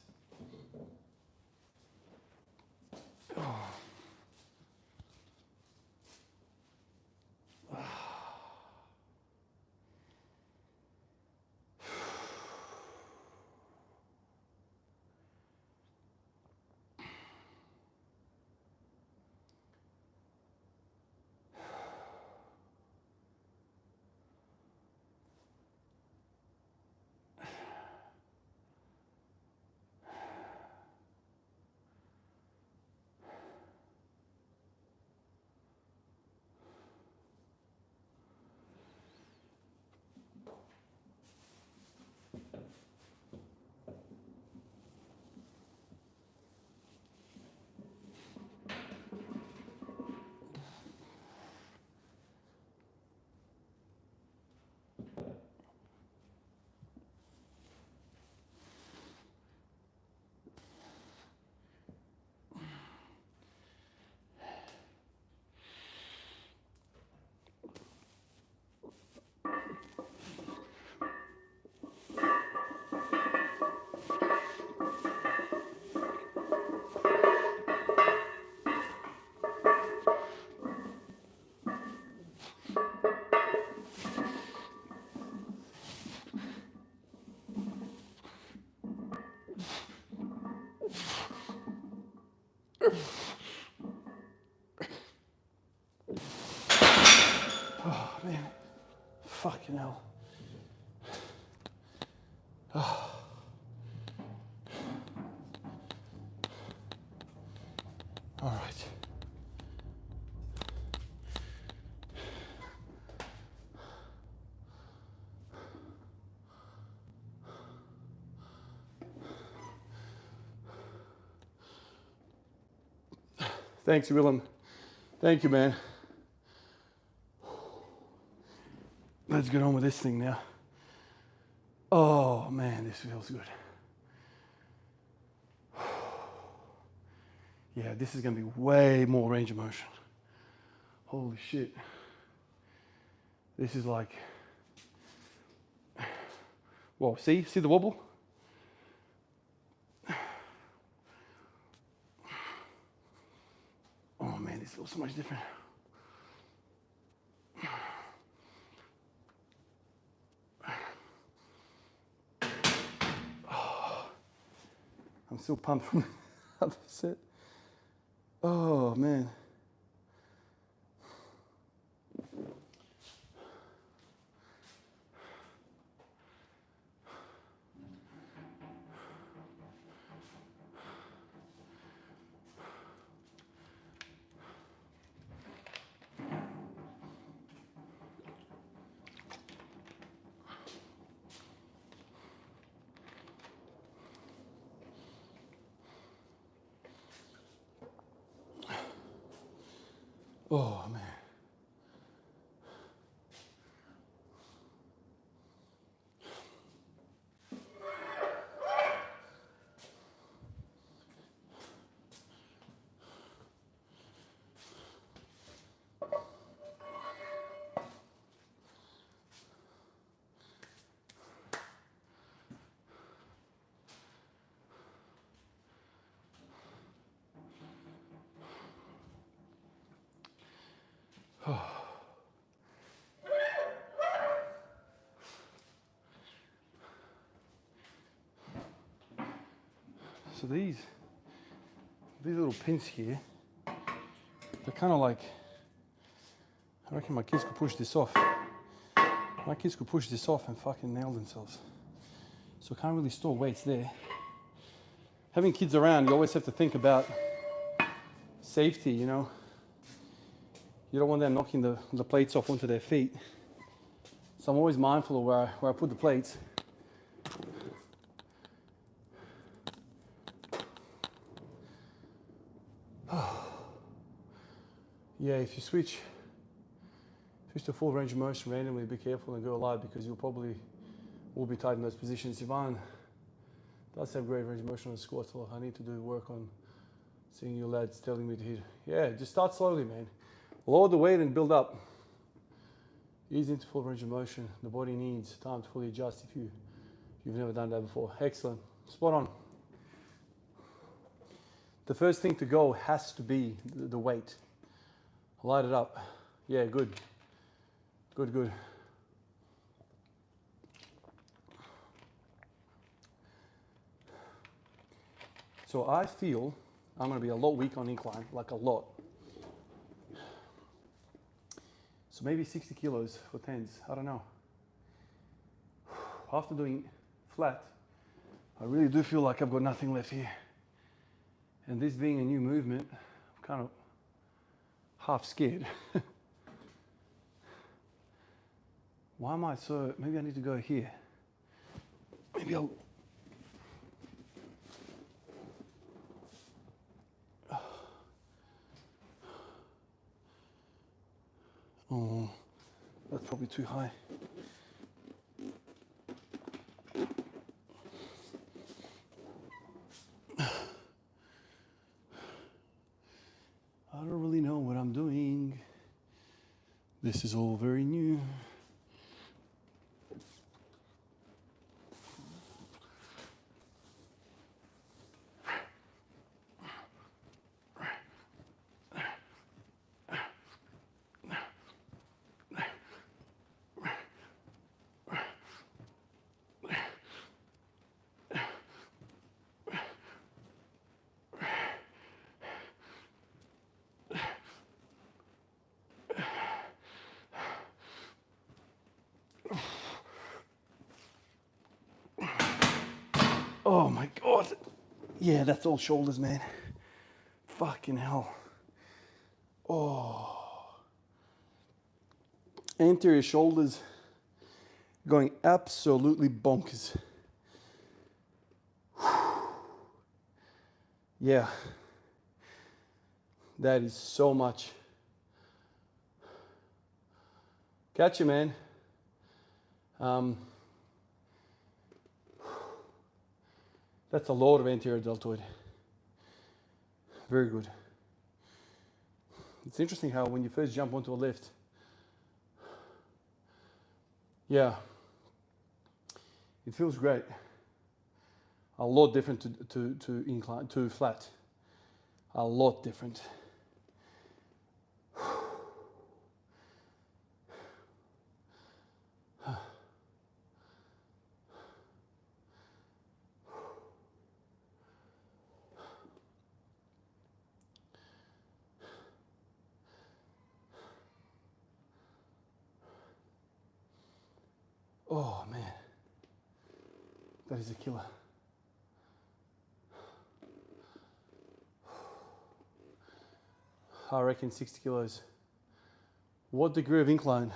Oh man, fucking hell. Oh. All right. Thanks, Willem. Thank you, man. Let's get on with this thing now. Oh man, this feels good. Yeah, this is gonna be way more range of motion. Holy shit. This is like, whoa, see the wobble? Oh man, this feels so much different. Oh, I'm still pumped from the other set. Oh man. Oh man. So these little pins here, they're kind of like, I reckon my kids could push this off. My kids could push this off and fucking nail themselves. So I can't really store weights there. Having kids around, you always have to think about safety, you know. You don't want them knocking the plates off onto their feet. So I'm always mindful of where I put the plates. Yeah, if you switch to full range of motion randomly, be careful and go live because you'll probably will be tight in those positions. Ivan does have great range of motion on the squats. So I need to do work on seeing you lads telling me to hit. Yeah, just start slowly, man. Lower the weight and build up. Ease into full range of motion. The body needs time to fully adjust if you've never done that before. Excellent. Spot on. The first thing to go has to be the weight. Light it up. Yeah, good. Good, good. So I feel I'm going to be a lot weak on incline, like a lot. So maybe 60 kilos for 10s, I don't know. After doing flat, I really do feel like I've got nothing left here. And this being a new movement, I'm kind of half scared. Why am I so, maybe I need to go here. Maybe I'll, oh, that's probably too high. I don't really know what I'm doing. This is all very new. Oh my God. Yeah, that's all shoulders, man. Fucking hell. Oh. Anterior shoulders going absolutely bonkers. Yeah. That is so much. Catch you, man. That's a lot of anterior deltoid. Very good. It's interesting how when you first jump onto a lift, yeah, it feels great. A lot different to incline, to flat. A lot different. Oh man, that is a killer. I reckon 60 kilos. What degree of incline?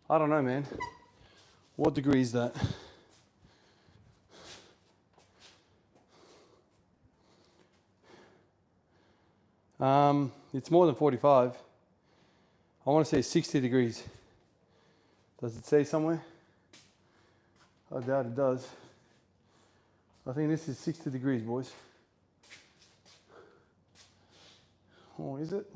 I don't know, man. What degree is that? It's more than 45. I want to say 60 degrees. Does it say somewhere? I doubt it does. I think this is 60 degrees, boys. Oh, is it?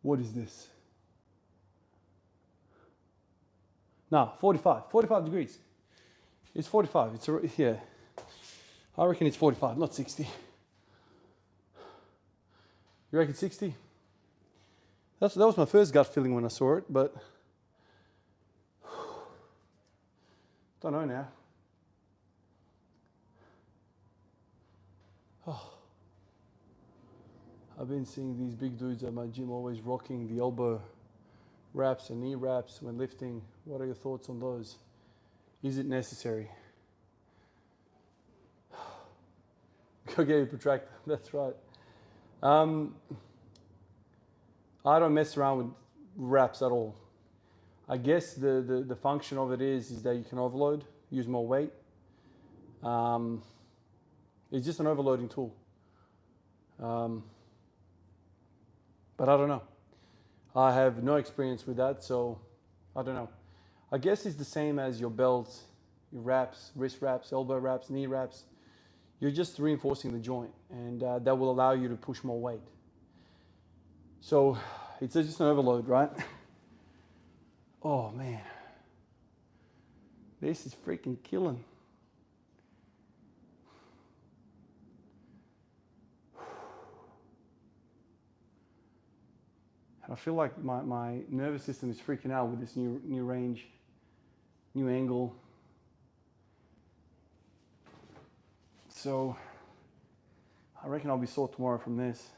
What is this? No, 45. 45 degrees. It's 45. It's yeah. I reckon it's 45, not 60. You reckon 60? That was my first gut feeling when I saw it, but don't know now. Oh. I've been seeing these big dudes at my gym always rocking the elbow wraps and knee wraps when lifting. What are your thoughts on those? Is it necessary? Go get your protractor. That's right. I don't mess around with wraps at all. I guess the function of it is that you can overload, use more weight. It's just an overloading tool. But I don't know. I have no experience with that, so I don't know. I guess it's the same as your belts, your wraps, wrist wraps, elbow wraps, knee wraps. You're just reinforcing the joint, and that will allow you to push more weight. So it's just an overload, right? Oh man, this is freaking killing. I feel like my nervous system is freaking out with this new range, new angle. So I reckon I'll be sore tomorrow from this.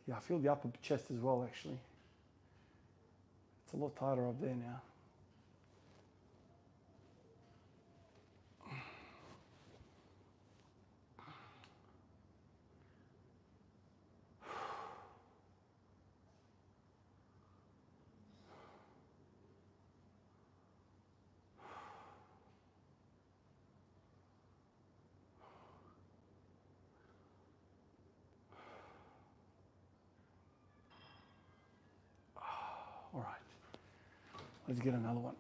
Yeah, I feel the upper chest as well, actually. It's a lot tighter up there now. All right, let's get another one.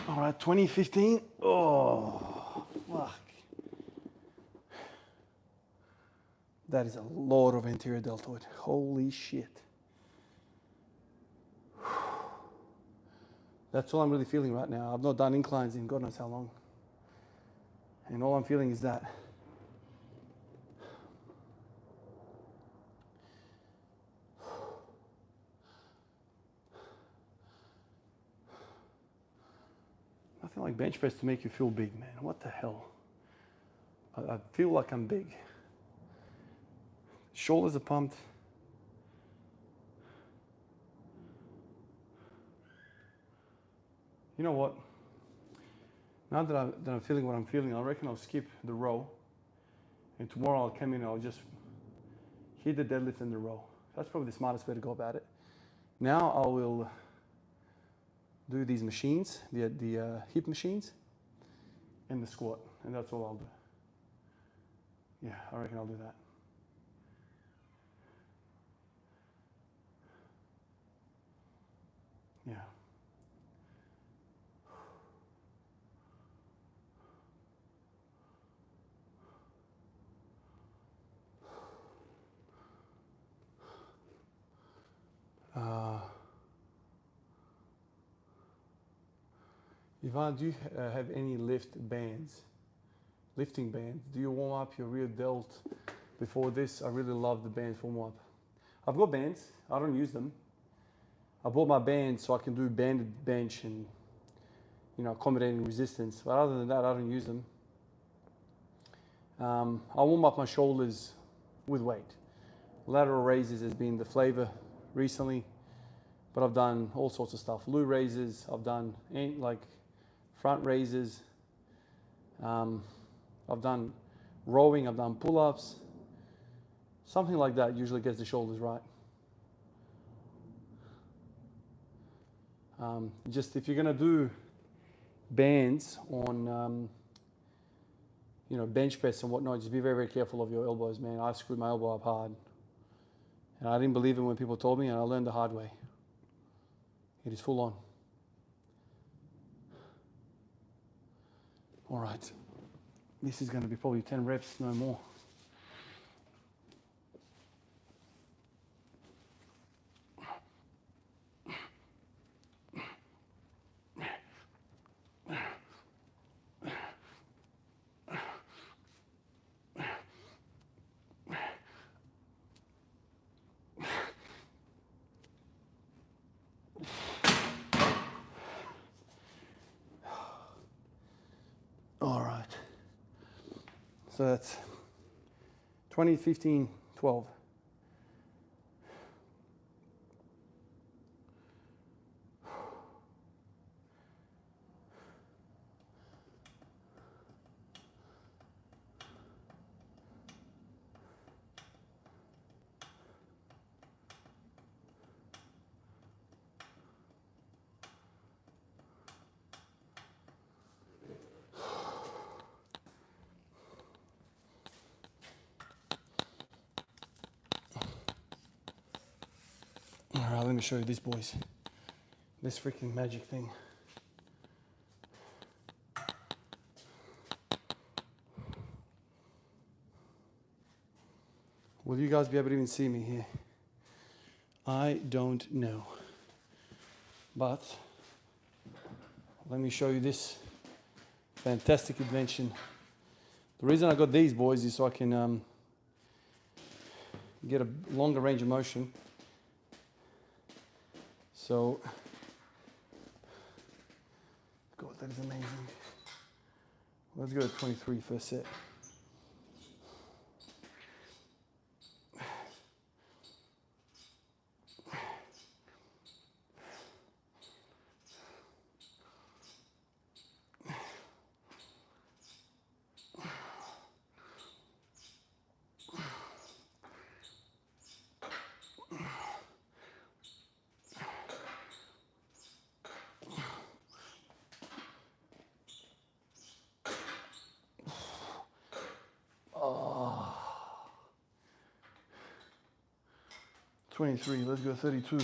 All right, 2015. Oh, fuck. That is a lot of anterior deltoid. Holy shit. That's all I'm really feeling right now. I've not done inclines in God knows how long. And all I'm feeling is that. Nothing like bench press to make you feel big, man. What the hell? I feel like I'm big. Shoulders are pumped. You know what? Now that I'm feeling what I'm feeling, I reckon I'll skip the row. And tomorrow I'll come in and I'll just hit the deadlift in the row. That's probably the smartest way to go about it. Now I will do these machines, the hip machines, and the squat. And that's all I'll do. Yeah, I reckon I'll do that. Yeah. Ivan, do you have any lifting bands? Do you warm up your rear delt before this? I really love the bands for warm up. I've got bands. I don't use them. I bought my bands so I can do banded bench and, you know, accommodating resistance. But other than that, I don't use them. I warm up my shoulders with weight. Lateral raises has been the flavor recently, but I've done all sorts of stuff. Loo raises, I've done like front raises. I've done rowing, I've done pull-ups. Something like that usually gets the shoulders right. Just if you're gonna do bands on, you know, bench press and whatnot, just be very, very careful of your elbows, man. I screwed my elbow up hard. And I didn't believe it when people told me, and I learned the hard way. It is full on. All right. This is going to be probably 10 reps, no more. All right. So that's 20, 15, 12. All right, let me show you this, boys. This freaking magic thing. Will you guys be able to even see me here? I don't know. But let me show you this fantastic invention. The reason I got these, boys, is so I can get a longer range of motion. So, God, that is amazing. Let's go to 23 first set. Oh. 23, let's go 32.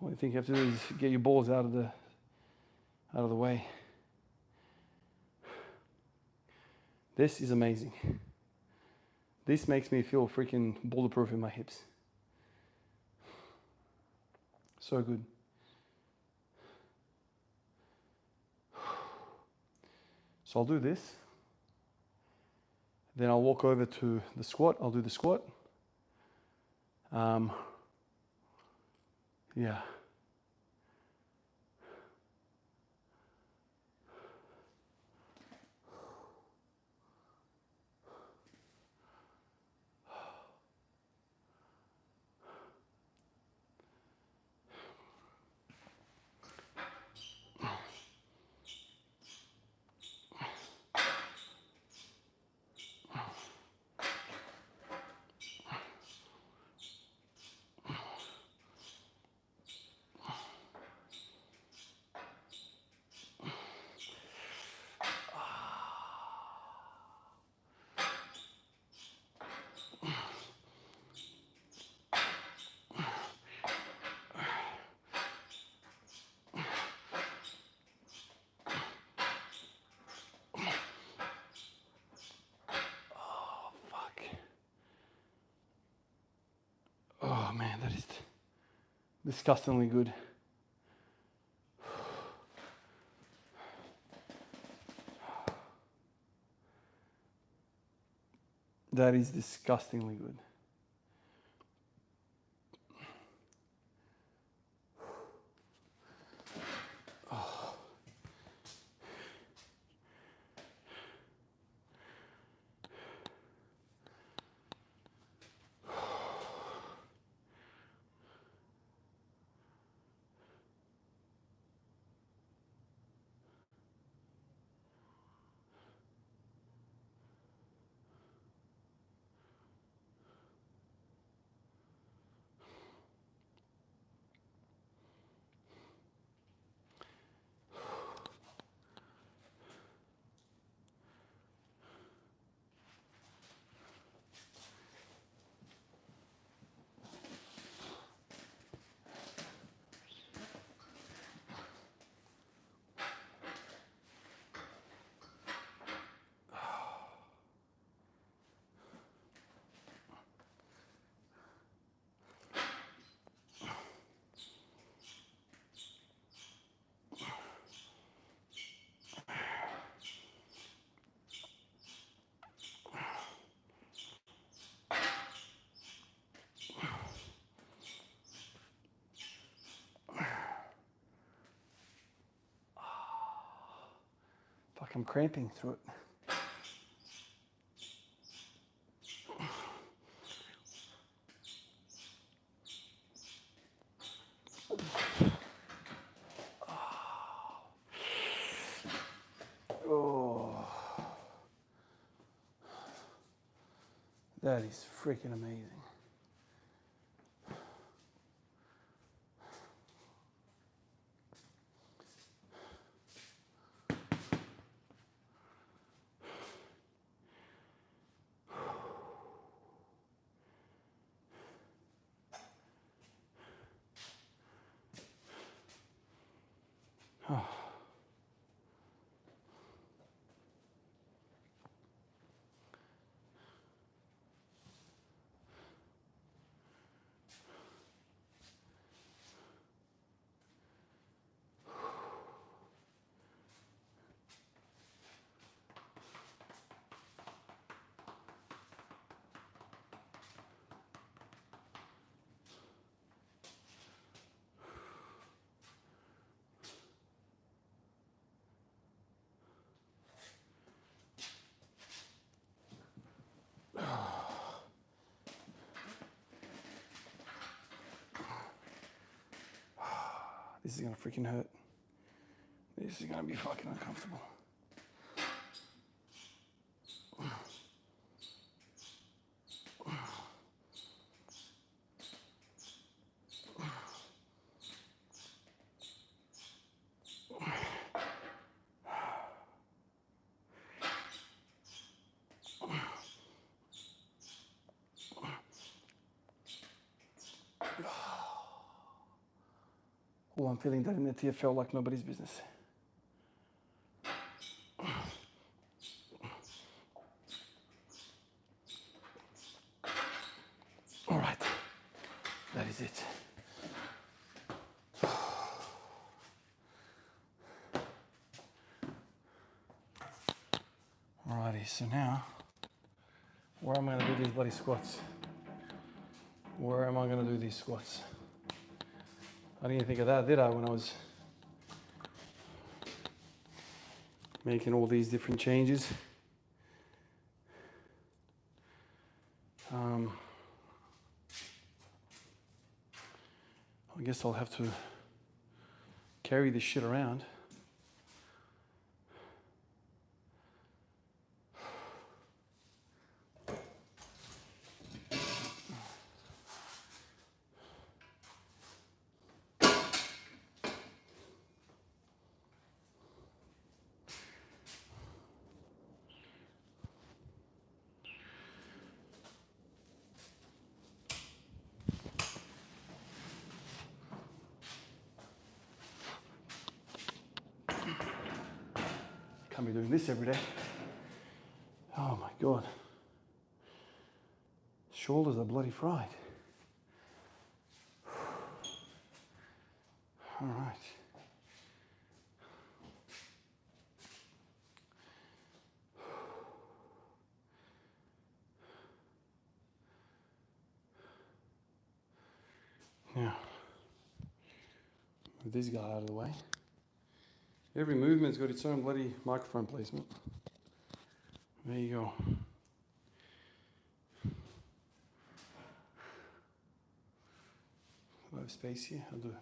Only thing you have to do is get your balls out of the way. This is amazing. This makes me feel freaking bulletproof in my hips. So good. So I'll do this. Then I'll walk over to the squat. I'll do the squat. Yeah. Disgustingly good. That is disgustingly good. Fuck, I'm cramping through it. Oh, that is freaking amazing. Oh. This is gonna freaking hurt. This is gonna be fucking uncomfortable. Oh, I'm feeling that in the TFL like nobody's business. All right, that is it. Alrighty, so now, where am I gonna do these bloody squats? Where am I gonna do these squats? I didn't even think of that, did I, when I was making all these different changes? I guess I'll have to carry this shit around. Can't be doing this every day. Oh my God. Shoulders are bloody fried. All right. Now, move this guy out of the way. Every movement's got its own bloody microphone placement. There you go. I have space here. I'll do it.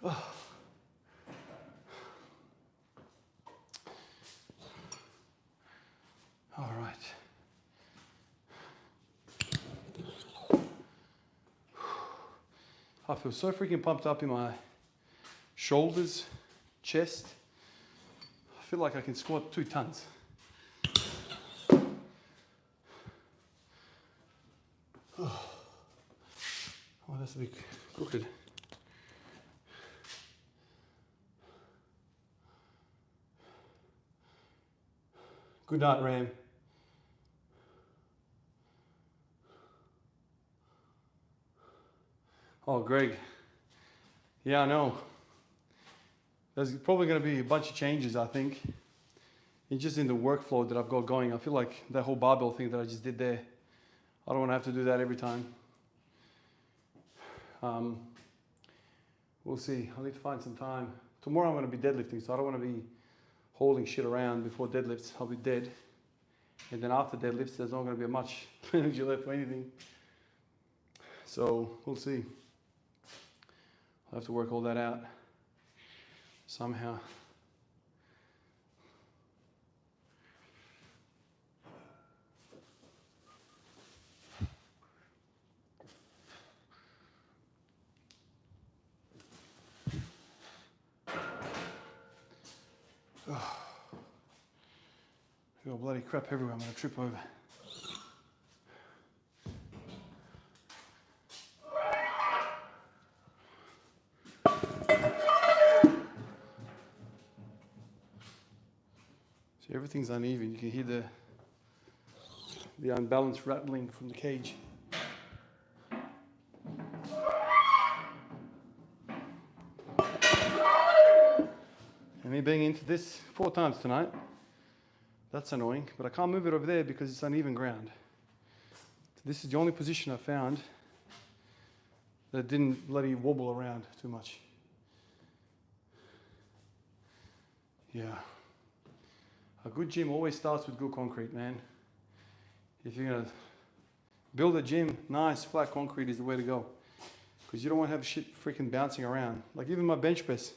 Oh. All right. I feel so freaking pumped up in my shoulders, chest. I feel like I can squat 2 tons. Oh, that's a bit crooked. Good night, Ram. Oh, Greg. Yeah, I know. There's probably going to be a bunch of changes, I think. And just in the workflow that I've got going. I feel like that whole barbell thing that I just did there, I don't want to have to do that every time. We'll see. I need to find some time. Tomorrow I'm going to be deadlifting, so I don't want to be holding shit around before deadlifts. I'll be dead. And then after deadlifts, there's not going to be much energy left for anything. So we'll see. I'll have to work all that out somehow. Oh. I got bloody crap everywhere. I'm going to trip over. So everything's uneven. You can hear the unbalanced rattling from the cage. And me being into this 4 times tonight, that's annoying, but I can't move it over there because it's uneven ground. So this is the only position I found that didn't bloody wobble around too much. Yeah. A good gym always starts with good concrete, man. If you're gonna build a gym, nice flat concrete is the way to go. Because you don't want to have shit freaking bouncing around. Like even my bench press,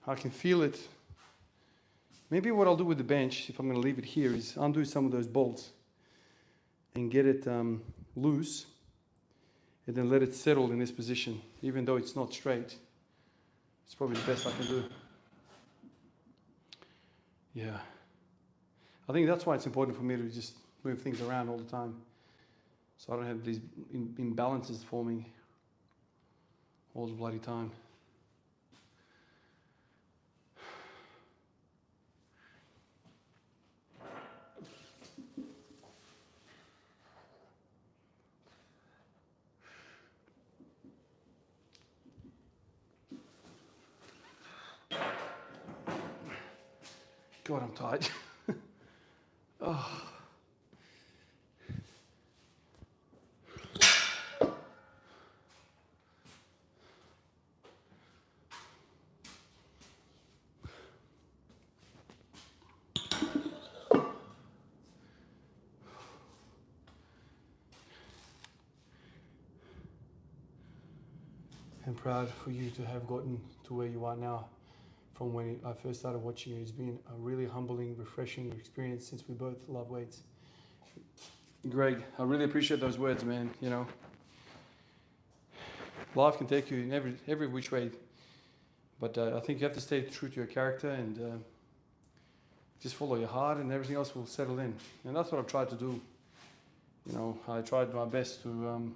I can feel it. Maybe what I'll do with the bench, if I'm going to leave it here, is undo some of those bolts and get it loose and then let it settle in this position, even though it's not straight. It's probably the best I can do. Yeah. I think that's why it's important for me to just move things around all the time, so I don't have these imbalances forming all the bloody time. God, I'm tired. Oh. I'm proud for you to have gotten to where you are now. From when I first started watching you, it's been a really humbling, refreshing experience since we both love weights. Greg, I really appreciate those words, man. You know, life can take you in every which way, but I think you have to stay true to your character and just follow your heart, and everything else will settle in. And that's what I've tried to do you know, I tried my best to,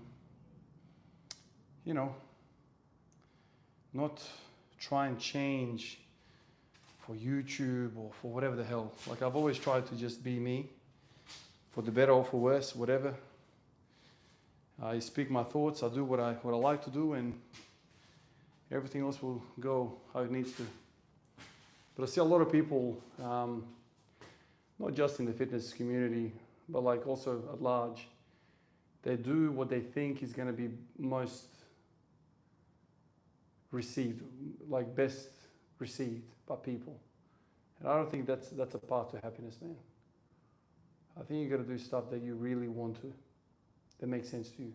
you know, not try and change for YouTube or for whatever the hell. Like I've always tried to just be me, for the better or for worse, whatever. I speak my thoughts, I do what I like to do, and everything else will go how it needs to. But I see a lot of people, not just in the fitness community, but like also at large, they do what they think is going to be most received, like best received by people. And I don't think that's a path to happiness, man. I think you got to do stuff that you really want to, that makes sense to you.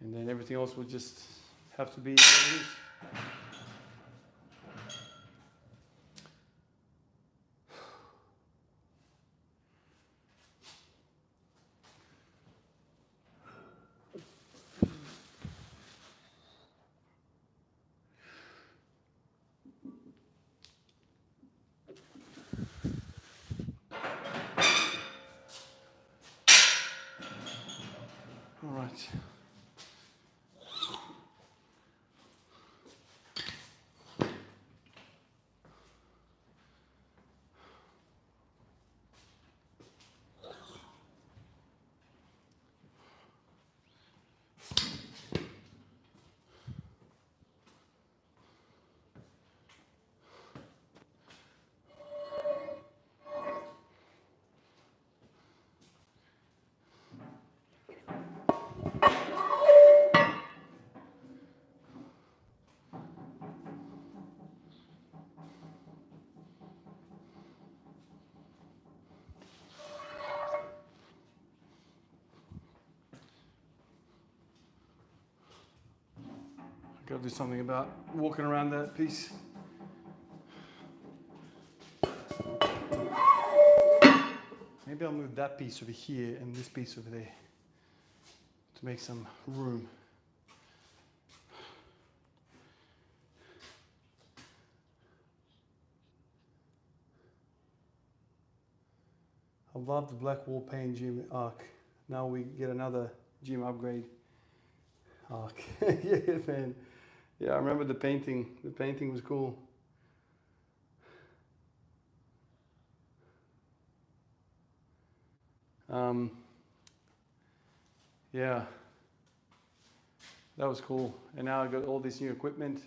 And then everything else will just have to be what it is. All right. Got to do something about walking around that piece. Maybe I'll move that piece over here and this piece over there to make some room. I love the black wall paint gym arc. Now we get another gym upgrade arc. Yeah, man. Yeah, I remember the painting. The painting was cool. Yeah, that was cool. And now I got all this new equipment.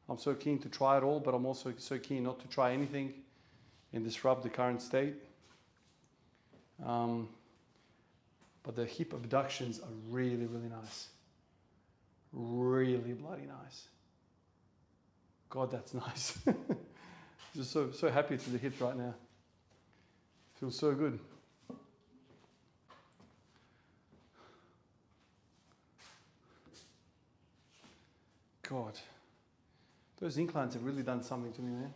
I'm so keen to try it all, but I'm also so keen not to try anything and disrupt the current state. But the hip abductions are really, really nice. Really bloody nice. God, that's nice. Just so happy to the hips right now. Feels so good. God, those inclines have really done something to me, man.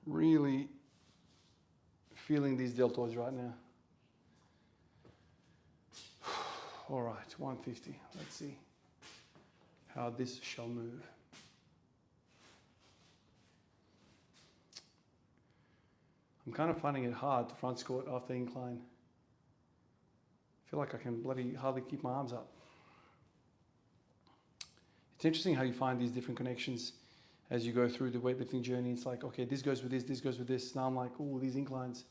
Really feeling these deltoids right now. All right, 150. Let's see how this shall move. I'm kind of finding it hard to front squat after incline. I feel like I can bloody hardly keep my arms up. It's interesting how you find these different connections as you go through the weightlifting journey. It's like, okay, this goes with this goes with this. Now I'm like, oh, these inclines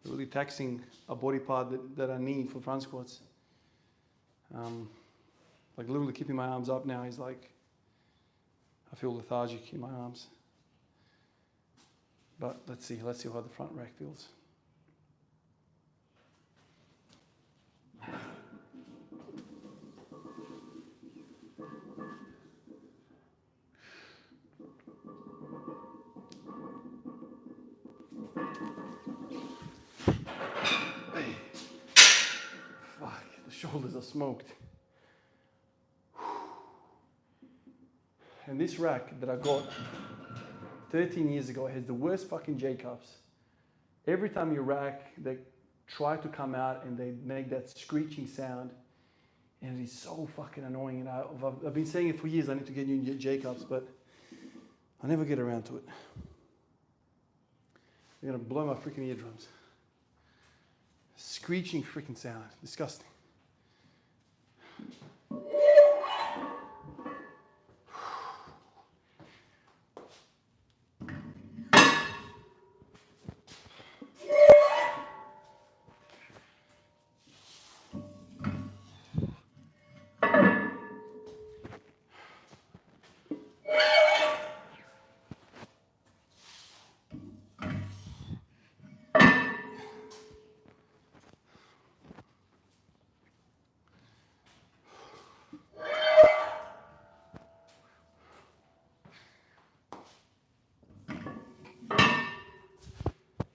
are really taxing a body part that I need for front squats. Like literally keeping my arms up now is like, I feel lethargic in my arms. But let's see how the front rack feels. Hey. Fuck, the shoulders are smoked. And this rack that I got 13 years ago has the worst fucking J-cups. Every time you rack, they try to come out and they make that screeching sound. And it is so fucking annoying. And I've been saying it for years, I need to get new J-cups, but I never get around to it. They're gonna blow my freaking eardrums. Screeching freaking sound. Disgusting.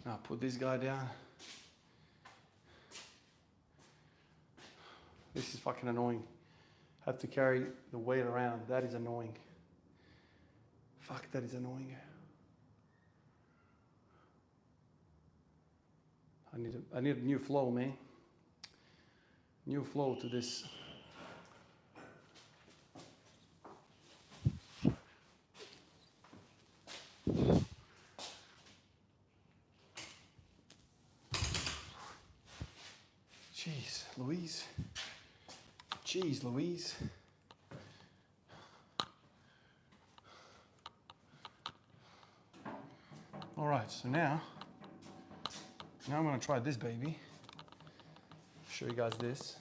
Now put this guy down. This is fucking annoying. Have to carry the weight around. That is annoying. Fuck, that is annoying. I need a new flow, man. New flow to this. Jeez, Louise. Jeez, Louise. All right, so now I'm gonna try this baby. Show you guys this.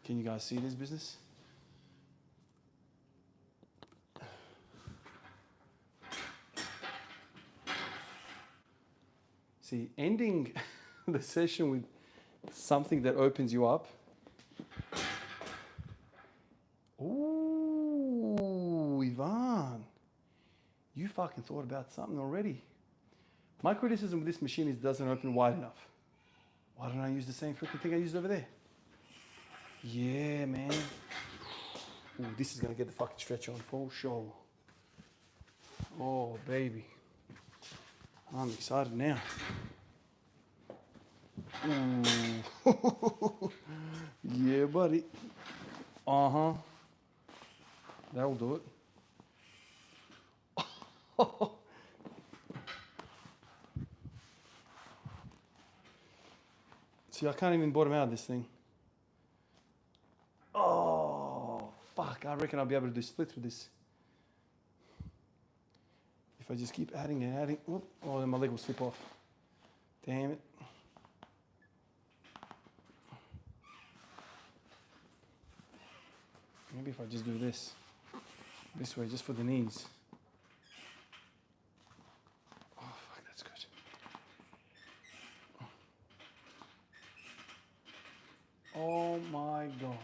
Can you guys see this business? See, ending the session with something that opens you up. Ooh, Ivan. You fucking thought about something already. My criticism with this machine is it doesn't open wide enough. Why don't I use the same freaking thing I used over there? Yeah, man. Ooh, this is gonna get the fucking stretch on for sure. Oh, baby. I'm excited now. Ooh. Yeah, buddy. Uh-huh. That'll do it. See, I can't even bottom out this thing. Oh, fuck. I reckon I'll be able to do splits with this. If I just keep adding and adding. Whoop, oh, then my leg will slip off. Damn it. Maybe if I just do this way, just for the knees. Oh, fuck, that's good. Oh my God.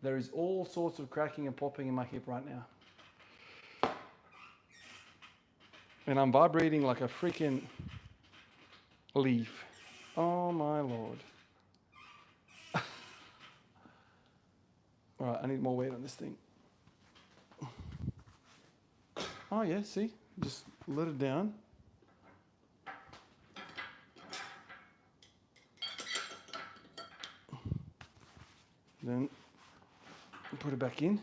There is all sorts of cracking and popping in my hip right now. And I'm vibrating like a freaking leaf. Oh my Lord. All right, I need more weight on this thing. Oh yeah, see? Just let it down. Then put it back in.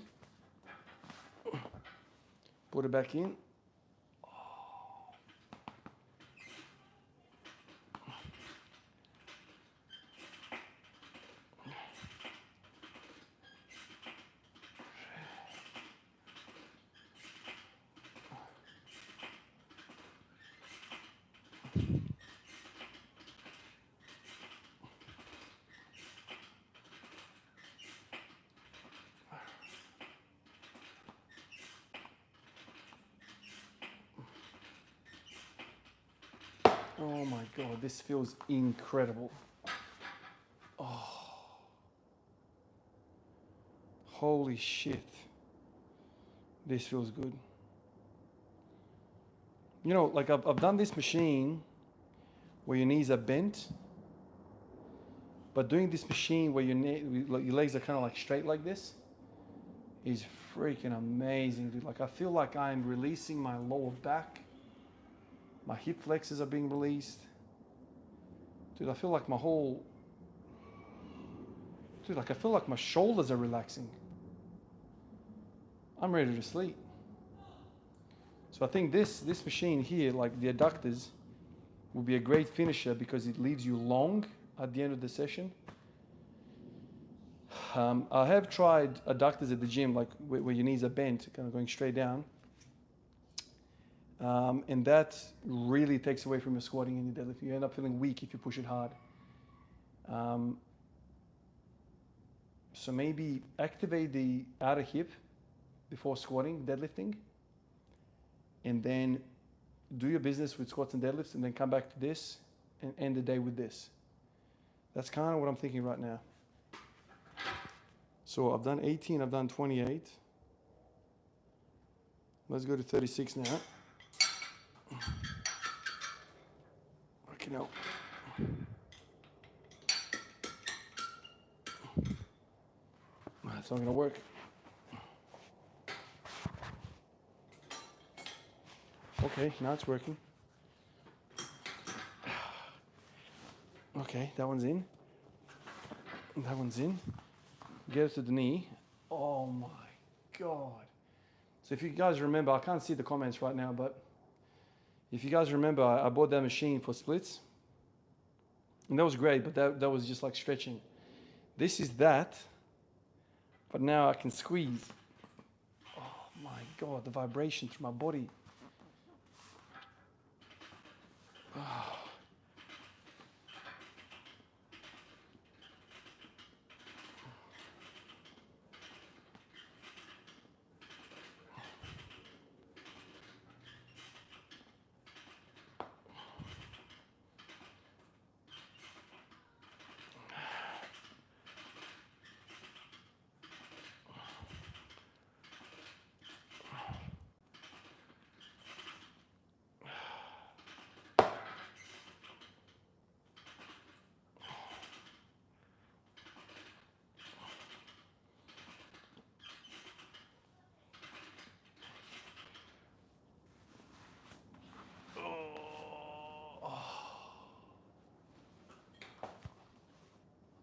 Put it back in. Oh my God, this feels incredible. Oh. Holy shit. This feels good. You know, like I've done this machine where your knees are bent, but doing this machine where your legs are kind of like straight like this is freaking amazing, dude. Like I feel like I'm releasing my lower back. My hip flexors are being released. Dude, I feel like my whole... Dude, like I feel like my shoulders are relaxing. I'm ready to sleep. So I think this machine here, like the adductors, will be a great finisher because it leaves you long at the end of the session. I have tried adductors at the gym, like where your knees are bent, kind of going straight down. And that really takes away from your squatting and your deadlift. You end up feeling weak if you push it hard. So maybe activate the outer hip before squatting, deadlifting, and then do your business with squats and deadlifts, and then come back to this and end the day with this. That's kind of what I'm thinking right now. So I've done 18, I've done 28. Let's go to 36 now. Okay, now. That's not gonna work. Okay, now it's working. Okay, that one's in. That one's in. Get it to the knee. Oh my God. So if you guys remember, I can't see the comments right now, but if you guys remember, I bought that machine for splits. And that was great, but that was just like stretching. This is that, but now I can squeeze. Oh my God, the vibration through my body. Oh.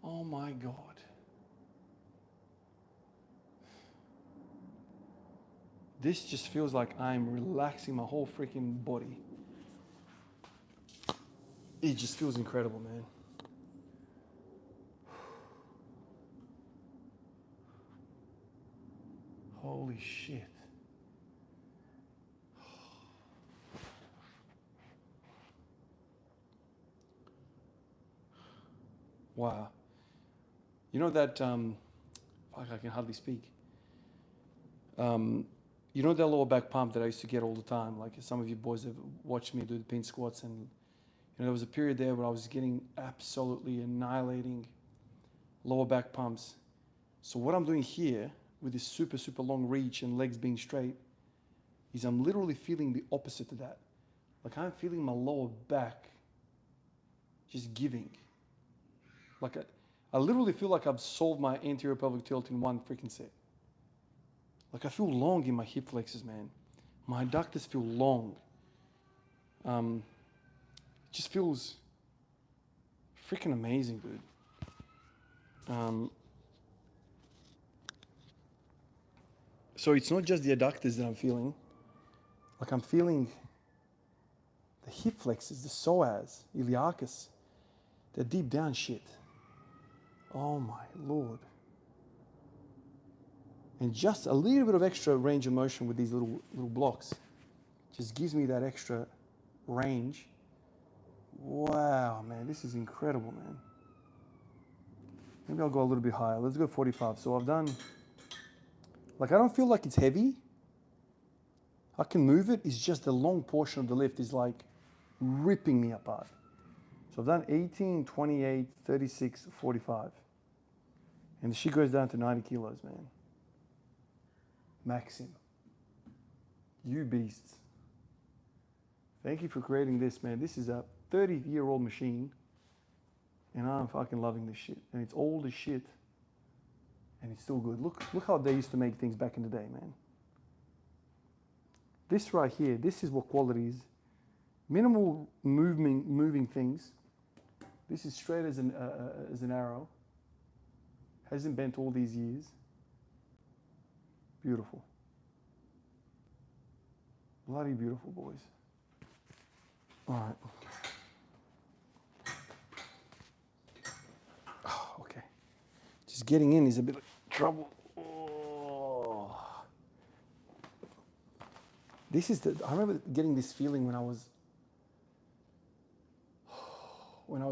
Oh my God. This just feels like I'm relaxing my whole freaking body. It just feels incredible, man. Holy shit. Wow. You know that, fuck, I can hardly speak. You know that lower back pump that I used to get all the time? Like some of you boys have watched me do the pinch squats, and there was a period there where I was getting absolutely annihilating lower back pumps. So what I'm doing here with this super, super long reach and legs being straight is I'm literally feeling the opposite of that. Like I'm feeling my lower back just giving. Like I literally feel like I've solved my anterior pelvic tilt in one freaking set. Like I feel long in my hip flexors, man. My adductors feel long. It just feels freaking amazing, dude. So it's not just the adductors that I'm feeling. Like I'm feeling the hip flexors, the psoas, iliacus, the deep down shit. Oh my Lord. And just a little bit of extra range of motion with these little blocks just gives me that extra range. Wow, man, this is incredible, man. Maybe I'll go a little bit higher. Let's go 45. So I've done, like I don't feel like it's heavy. I can move it. It's just the long portion of the lift is like ripping me apart. So I've done 18, 28, 36, 45. And the shit goes down to 90 kilos, man. Maxim. You beasts. Thank you for creating this, man. This is a 30-year-old machine. And I'm fucking loving this shit. And it's old as shit. And it's still good. Look how they used to make things back in the day, man. This right here, this is what quality is. Minimal moving things. This is straight as an arrow. Hasn't bent all these years. Beautiful. Bloody beautiful, boys. All right. Oh, okay. Just getting in is a bit of trouble. Oh. This is I remember getting this feeling when I was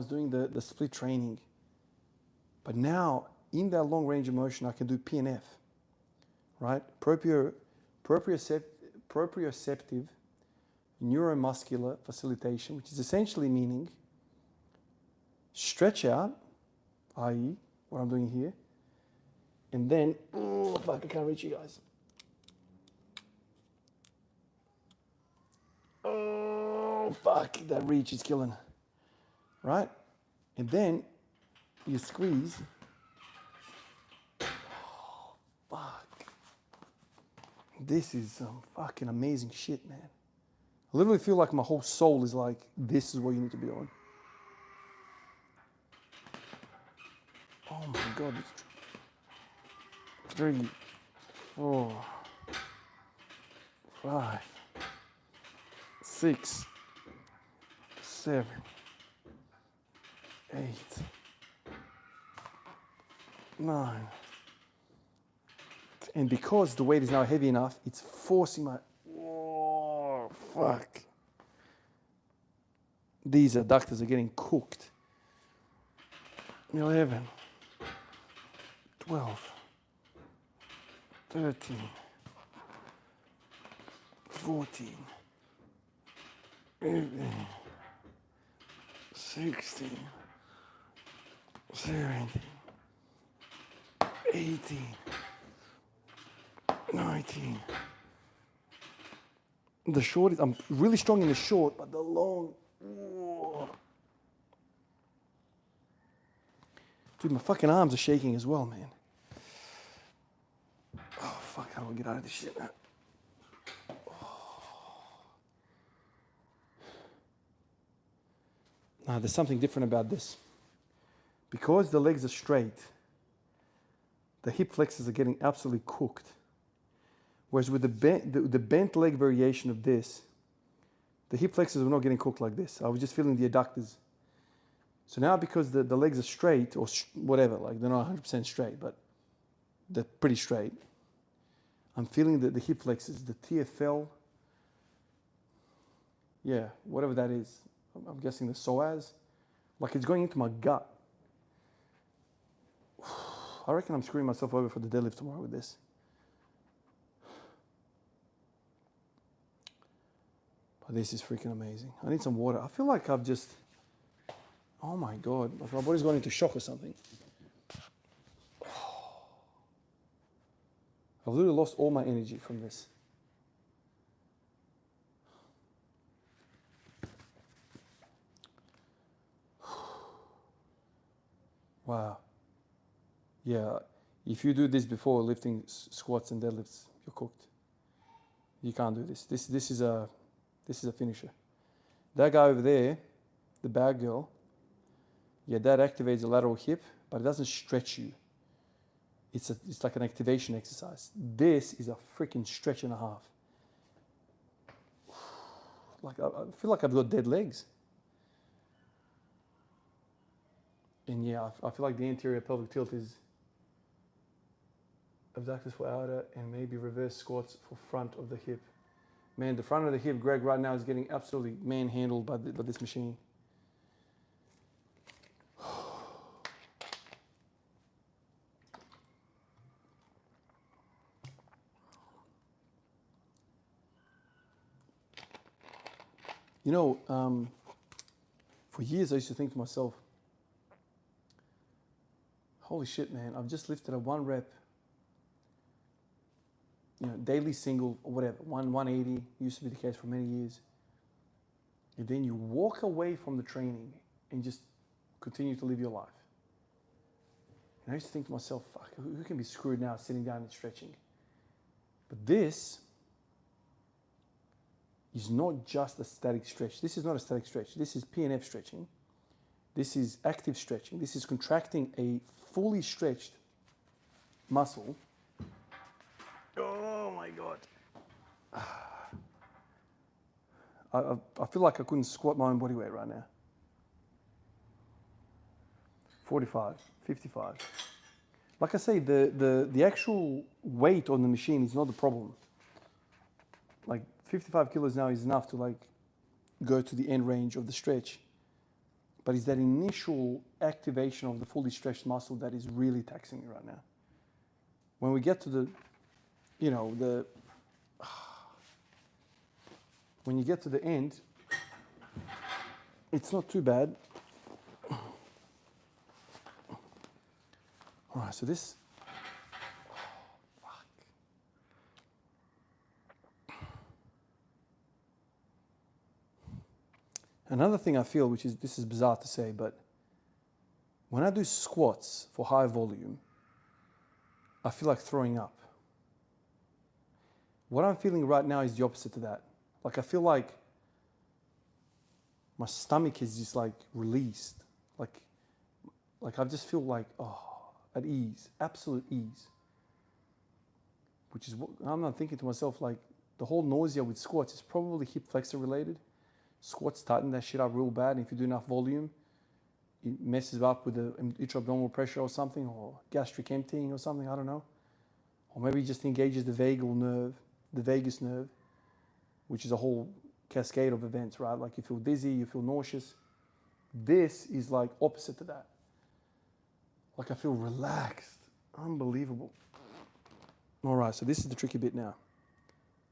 doing the split training. But now, in that long range of motion, I can do PNF, right? Proprioceptive neuromuscular facilitation, which is essentially meaning stretch out, i.e. what I'm doing here, and then, oh fuck, I can't reach you guys. Oh fuck, that reach is killing, right? And then you squeeze. Oh fuck. This is some fucking amazing shit, man. I literally feel like my whole soul is like, this is what you need to be on. Oh my God. 3, 4, 5, 6, 7, 8, 9. And because the weight is now heavy enough, it's forcing my, oh, fuck. These adductors are getting cooked. 11, 12, 13, 14, 15, 16, 17, 18, 19. The short is, I'm really strong in the short, but the long, whoa. Dude, my fucking arms are shaking as well, man. Oh, fuck, how do I get out of this shit now? Now, there's something different about this. Because the legs are straight, the hip flexors are getting absolutely cooked. Whereas with the bent leg variation of this, the hip flexors were not getting cooked like this. I was just feeling the adductors. So now because the legs are straight, or whatever, like they're not 100% straight, but they're pretty straight, I'm feeling the hip flexors, the TFL, yeah, whatever that is. I'm guessing the psoas, like it's going into my gut. I reckon I'm screwing myself over for the deadlift tomorrow with this. But this is freaking amazing. I need some water. I feel like I've just, oh my God, my body's going into shock or something. I've literally lost all my energy from this. Wow. Yeah, if you do this before lifting squats and deadlifts, you're cooked. You can't do this. This is a finisher. That guy over there, the bag girl, yeah, that activates the lateral hip, but it doesn't stretch you. It's like an activation exercise. This is a freaking stretch and a half. Like I feel like I've got dead legs. And yeah, I feel like the anterior pelvic tilt is abductors for outer and maybe reverse squats for front of the hip. Man, the front of the hip, Greg, right now is getting absolutely manhandled by this machine. You know, for years I used to think to myself, holy shit, man, I've just lifted a 1 rep, you know, daily single or whatever, 180 used to be the case for many years. And then you walk away from the training and just continue to live your life. And I used to think to myself, fuck, who can be screwed now sitting down and stretching? But this is not just a static stretch. This is not a static stretch. This is PNF stretching. This is active stretching. This is contracting a fully stretched muscle. Oh my God. I feel like I couldn't squat my own body weight right now. 45, 55. Like I say, the actual weight on the machine is not the problem. Like 55 kilos now is enough to like go to the end range of the stretch. But it's that initial activation of the fully stretched muscle that is really taxing me right now. When we get to the, you know, when you get to the end, it's not too bad. All right, so this, another thing I feel, which is, this is bizarre to say, but when I do squats for high volume, I feel like throwing up. What I'm feeling right now is the opposite to that. Like I feel like my stomach is just like released. Like I just feel like, oh, at ease, absolute ease. Which is what I'm not thinking to myself, like the whole nausea with squats is probably hip flexor related. Squats tighten that shit up real bad. And if you do enough volume, it messes up with the intra-abdominal pressure or something, or gastric emptying or something, I don't know. Or maybe it just engages the vagal nerve, the vagus nerve, which is a whole cascade of events, right? Like you feel dizzy, you feel nauseous. This is like opposite to that. Like I feel relaxed, unbelievable. All right, so this is the tricky bit now.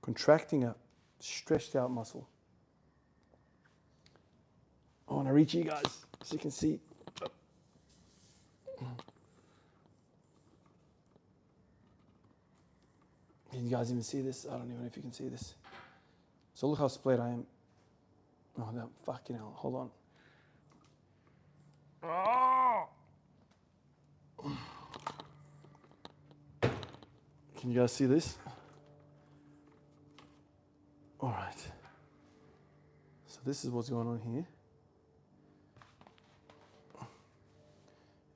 Contracting a stretched out muscle. I want to reach you guys so you can see. Can you guys even see this? I don't even know if you can see this. So look how split I am. Oh, that fucking hell. Hold on. Can you guys see this? All right. So this is what's going on here.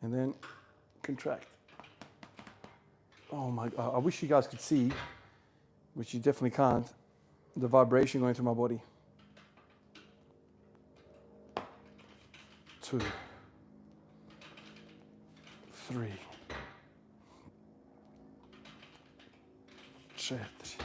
And then contract. Oh my God, I wish you guys could see, which you definitely can't, the vibration going through my body. 2, 3, 4, 5, 6,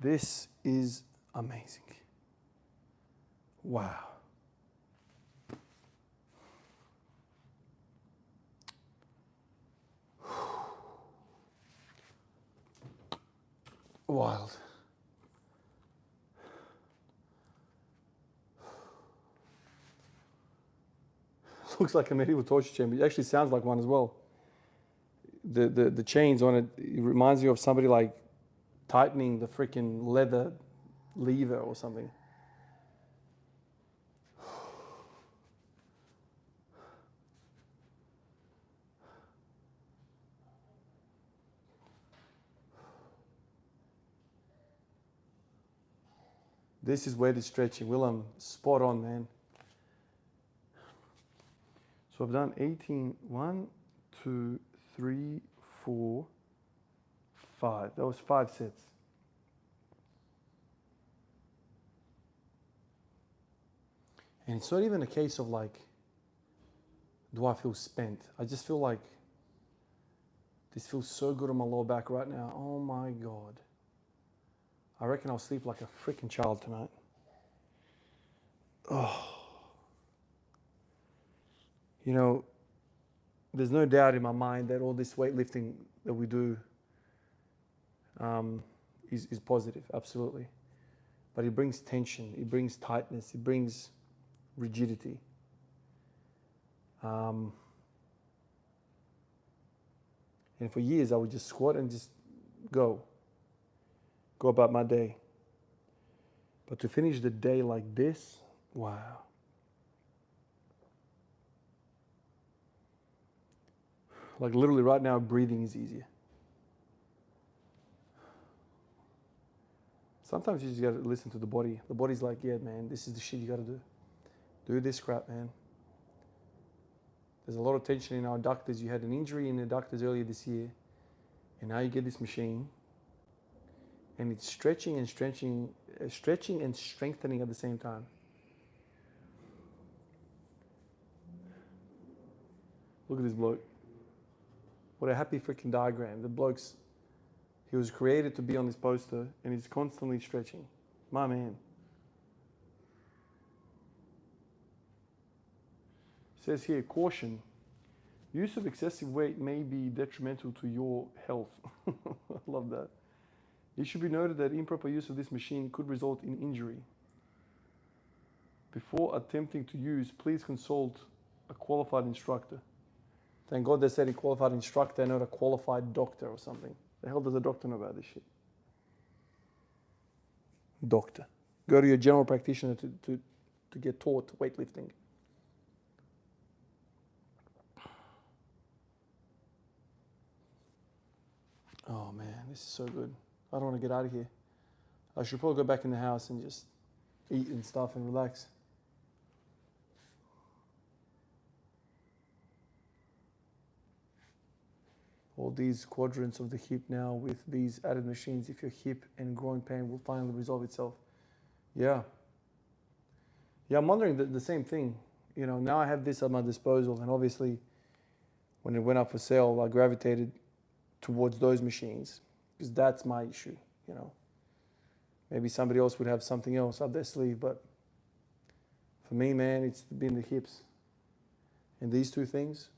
This is amazing. Wow. Wild. Looks like a medieval torture chamber. It actually sounds like one as well. The chains on it, it reminds you of somebody like tightening the freaking leather lever or something. This is weighted stretching. Willem, spot on, man. So I've done 18, 1, 2, 3, 4, 5. That was 5 sets. And it's not even a case of like, do I feel spent? I just feel like this feels so good on my lower back right now. Oh my God. I reckon I'll sleep like a freaking child tonight. Oh. You know, there's no doubt in my mind that all this weightlifting that we do is positive, absolutely. But it brings tension, it brings tightness, it brings rigidity. And for years I would just squat and just go about my day. But to finish the day like this, wow. Like literally right now, breathing is easier. Sometimes you just gotta listen to the body. The body's like, yeah, man, this is the shit you gotta do. Do this crap, man. There's a lot of tension in our adductors. You had an injury in the adductors earlier this year, and now you get this machine, and it's stretching and strengthening at the same time. Look at this bloke. What a happy freaking diagram. The bloke's, he was created to be on this poster, and he's constantly stretching. My man. It says here, caution. Use of excessive weight may be detrimental to your health. I love that. It should be noted that improper use of this machine could result in injury. Before attempting to use, please consult a qualified instructor. Thank God they said a qualified instructor, not a qualified doctor or something. The hell does a doctor know about this shit? Doctor. Go to your general practitioner to get taught weightlifting. Oh man, this is so good. I don't want to get out of here. I should probably go back in the house and just eat and stuff and relax. All these quadrants of the hip now with these added machines, if your hip and groin pain will finally resolve itself. Yeah. Yeah, I'm wondering the same thing. You know, now I have this at my disposal, and obviously when it went up for sale, I gravitated towards those machines because that's my issue, you know. Maybe somebody else would have something else up their sleeve, but for me, man, it's been the hips. And these two things,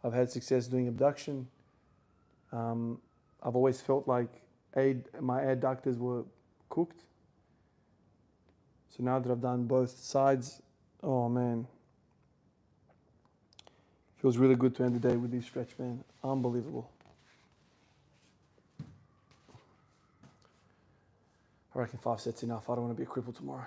I've had success doing abduction. I've always felt like my adductors were cooked. So now that I've done both sides, oh man, feels really good to end the day with this stretch, man. Unbelievable. I reckon 5 sets enough. I don't want to be a cripple tomorrow.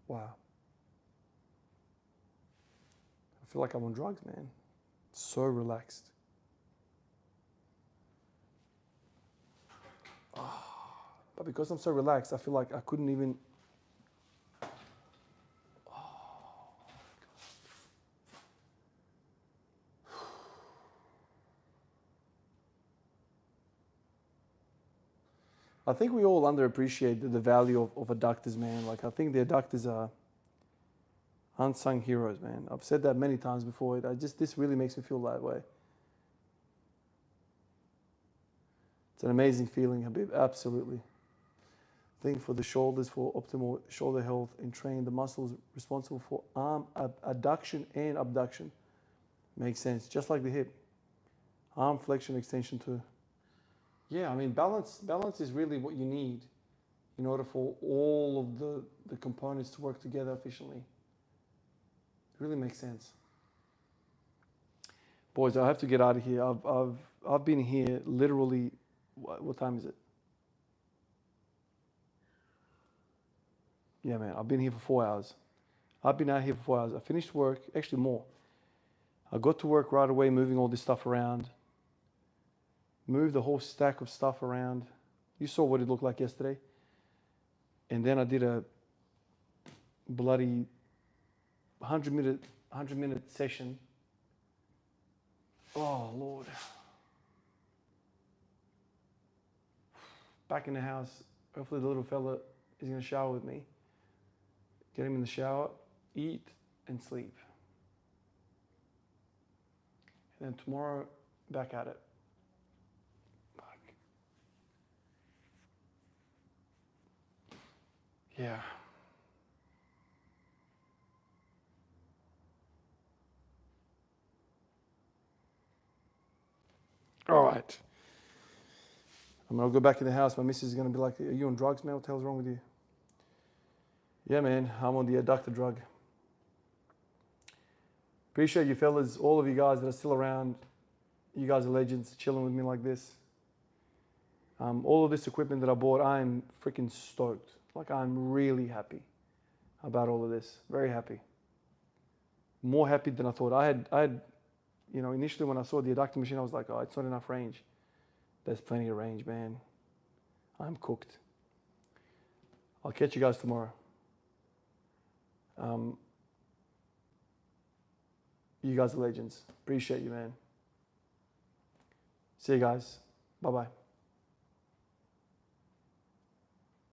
Wow. I feel like I'm on drugs, man. So relaxed. Oh, but because I'm so relaxed, I feel like I couldn't even... I think we all underappreciate the value of adductors, man. Like, I think the adductors are unsung heroes, man. I've said that many times before. This really makes me feel that way. It's an amazing feeling, Habib, absolutely. Think for the shoulders for optimal shoulder health and train the muscles responsible for arm adduction and abduction. Makes sense, just like the hip. Arm flexion extension too. Yeah, I mean, balance is really what you need in order for all of the components to work together efficiently. It really makes sense. Boys, I have to get out of here. I've been here literally, what time is it? Yeah, man, I've been here for 4 hours. I've been out here for 4 hours. I finished work, actually more. I got to work right away, moving all this stuff around. Moved the whole stack of stuff around. You saw what it looked like yesterday. And then I did a bloody 100-minute session. Oh, Lord. Back in the house. Hopefully the little fella is going to shower with me. get him in the shower, eat, and sleep. And then tomorrow, back at it. Fuck. Yeah. All right. I'm gonna go back in the house. My missus is gonna be like, "Are you on drugs, man? What the hell's wrong with you?" Yeah, man. I'm on the Adduction drug. Appreciate you fellas, all of you guys that are still around. You guys are legends, chilling with me like this. All of this equipment that I bought, I'm freaking stoked. Like, I'm really happy about all of this. Very happy. More happy than I thought. I had, initially when I saw the Adduction machine, I was like, oh, it's not enough range. There's plenty of range, man. I'm cooked. I'll catch you guys tomorrow. You guys are legends. Appreciate you, man. See you guys. Bye-bye.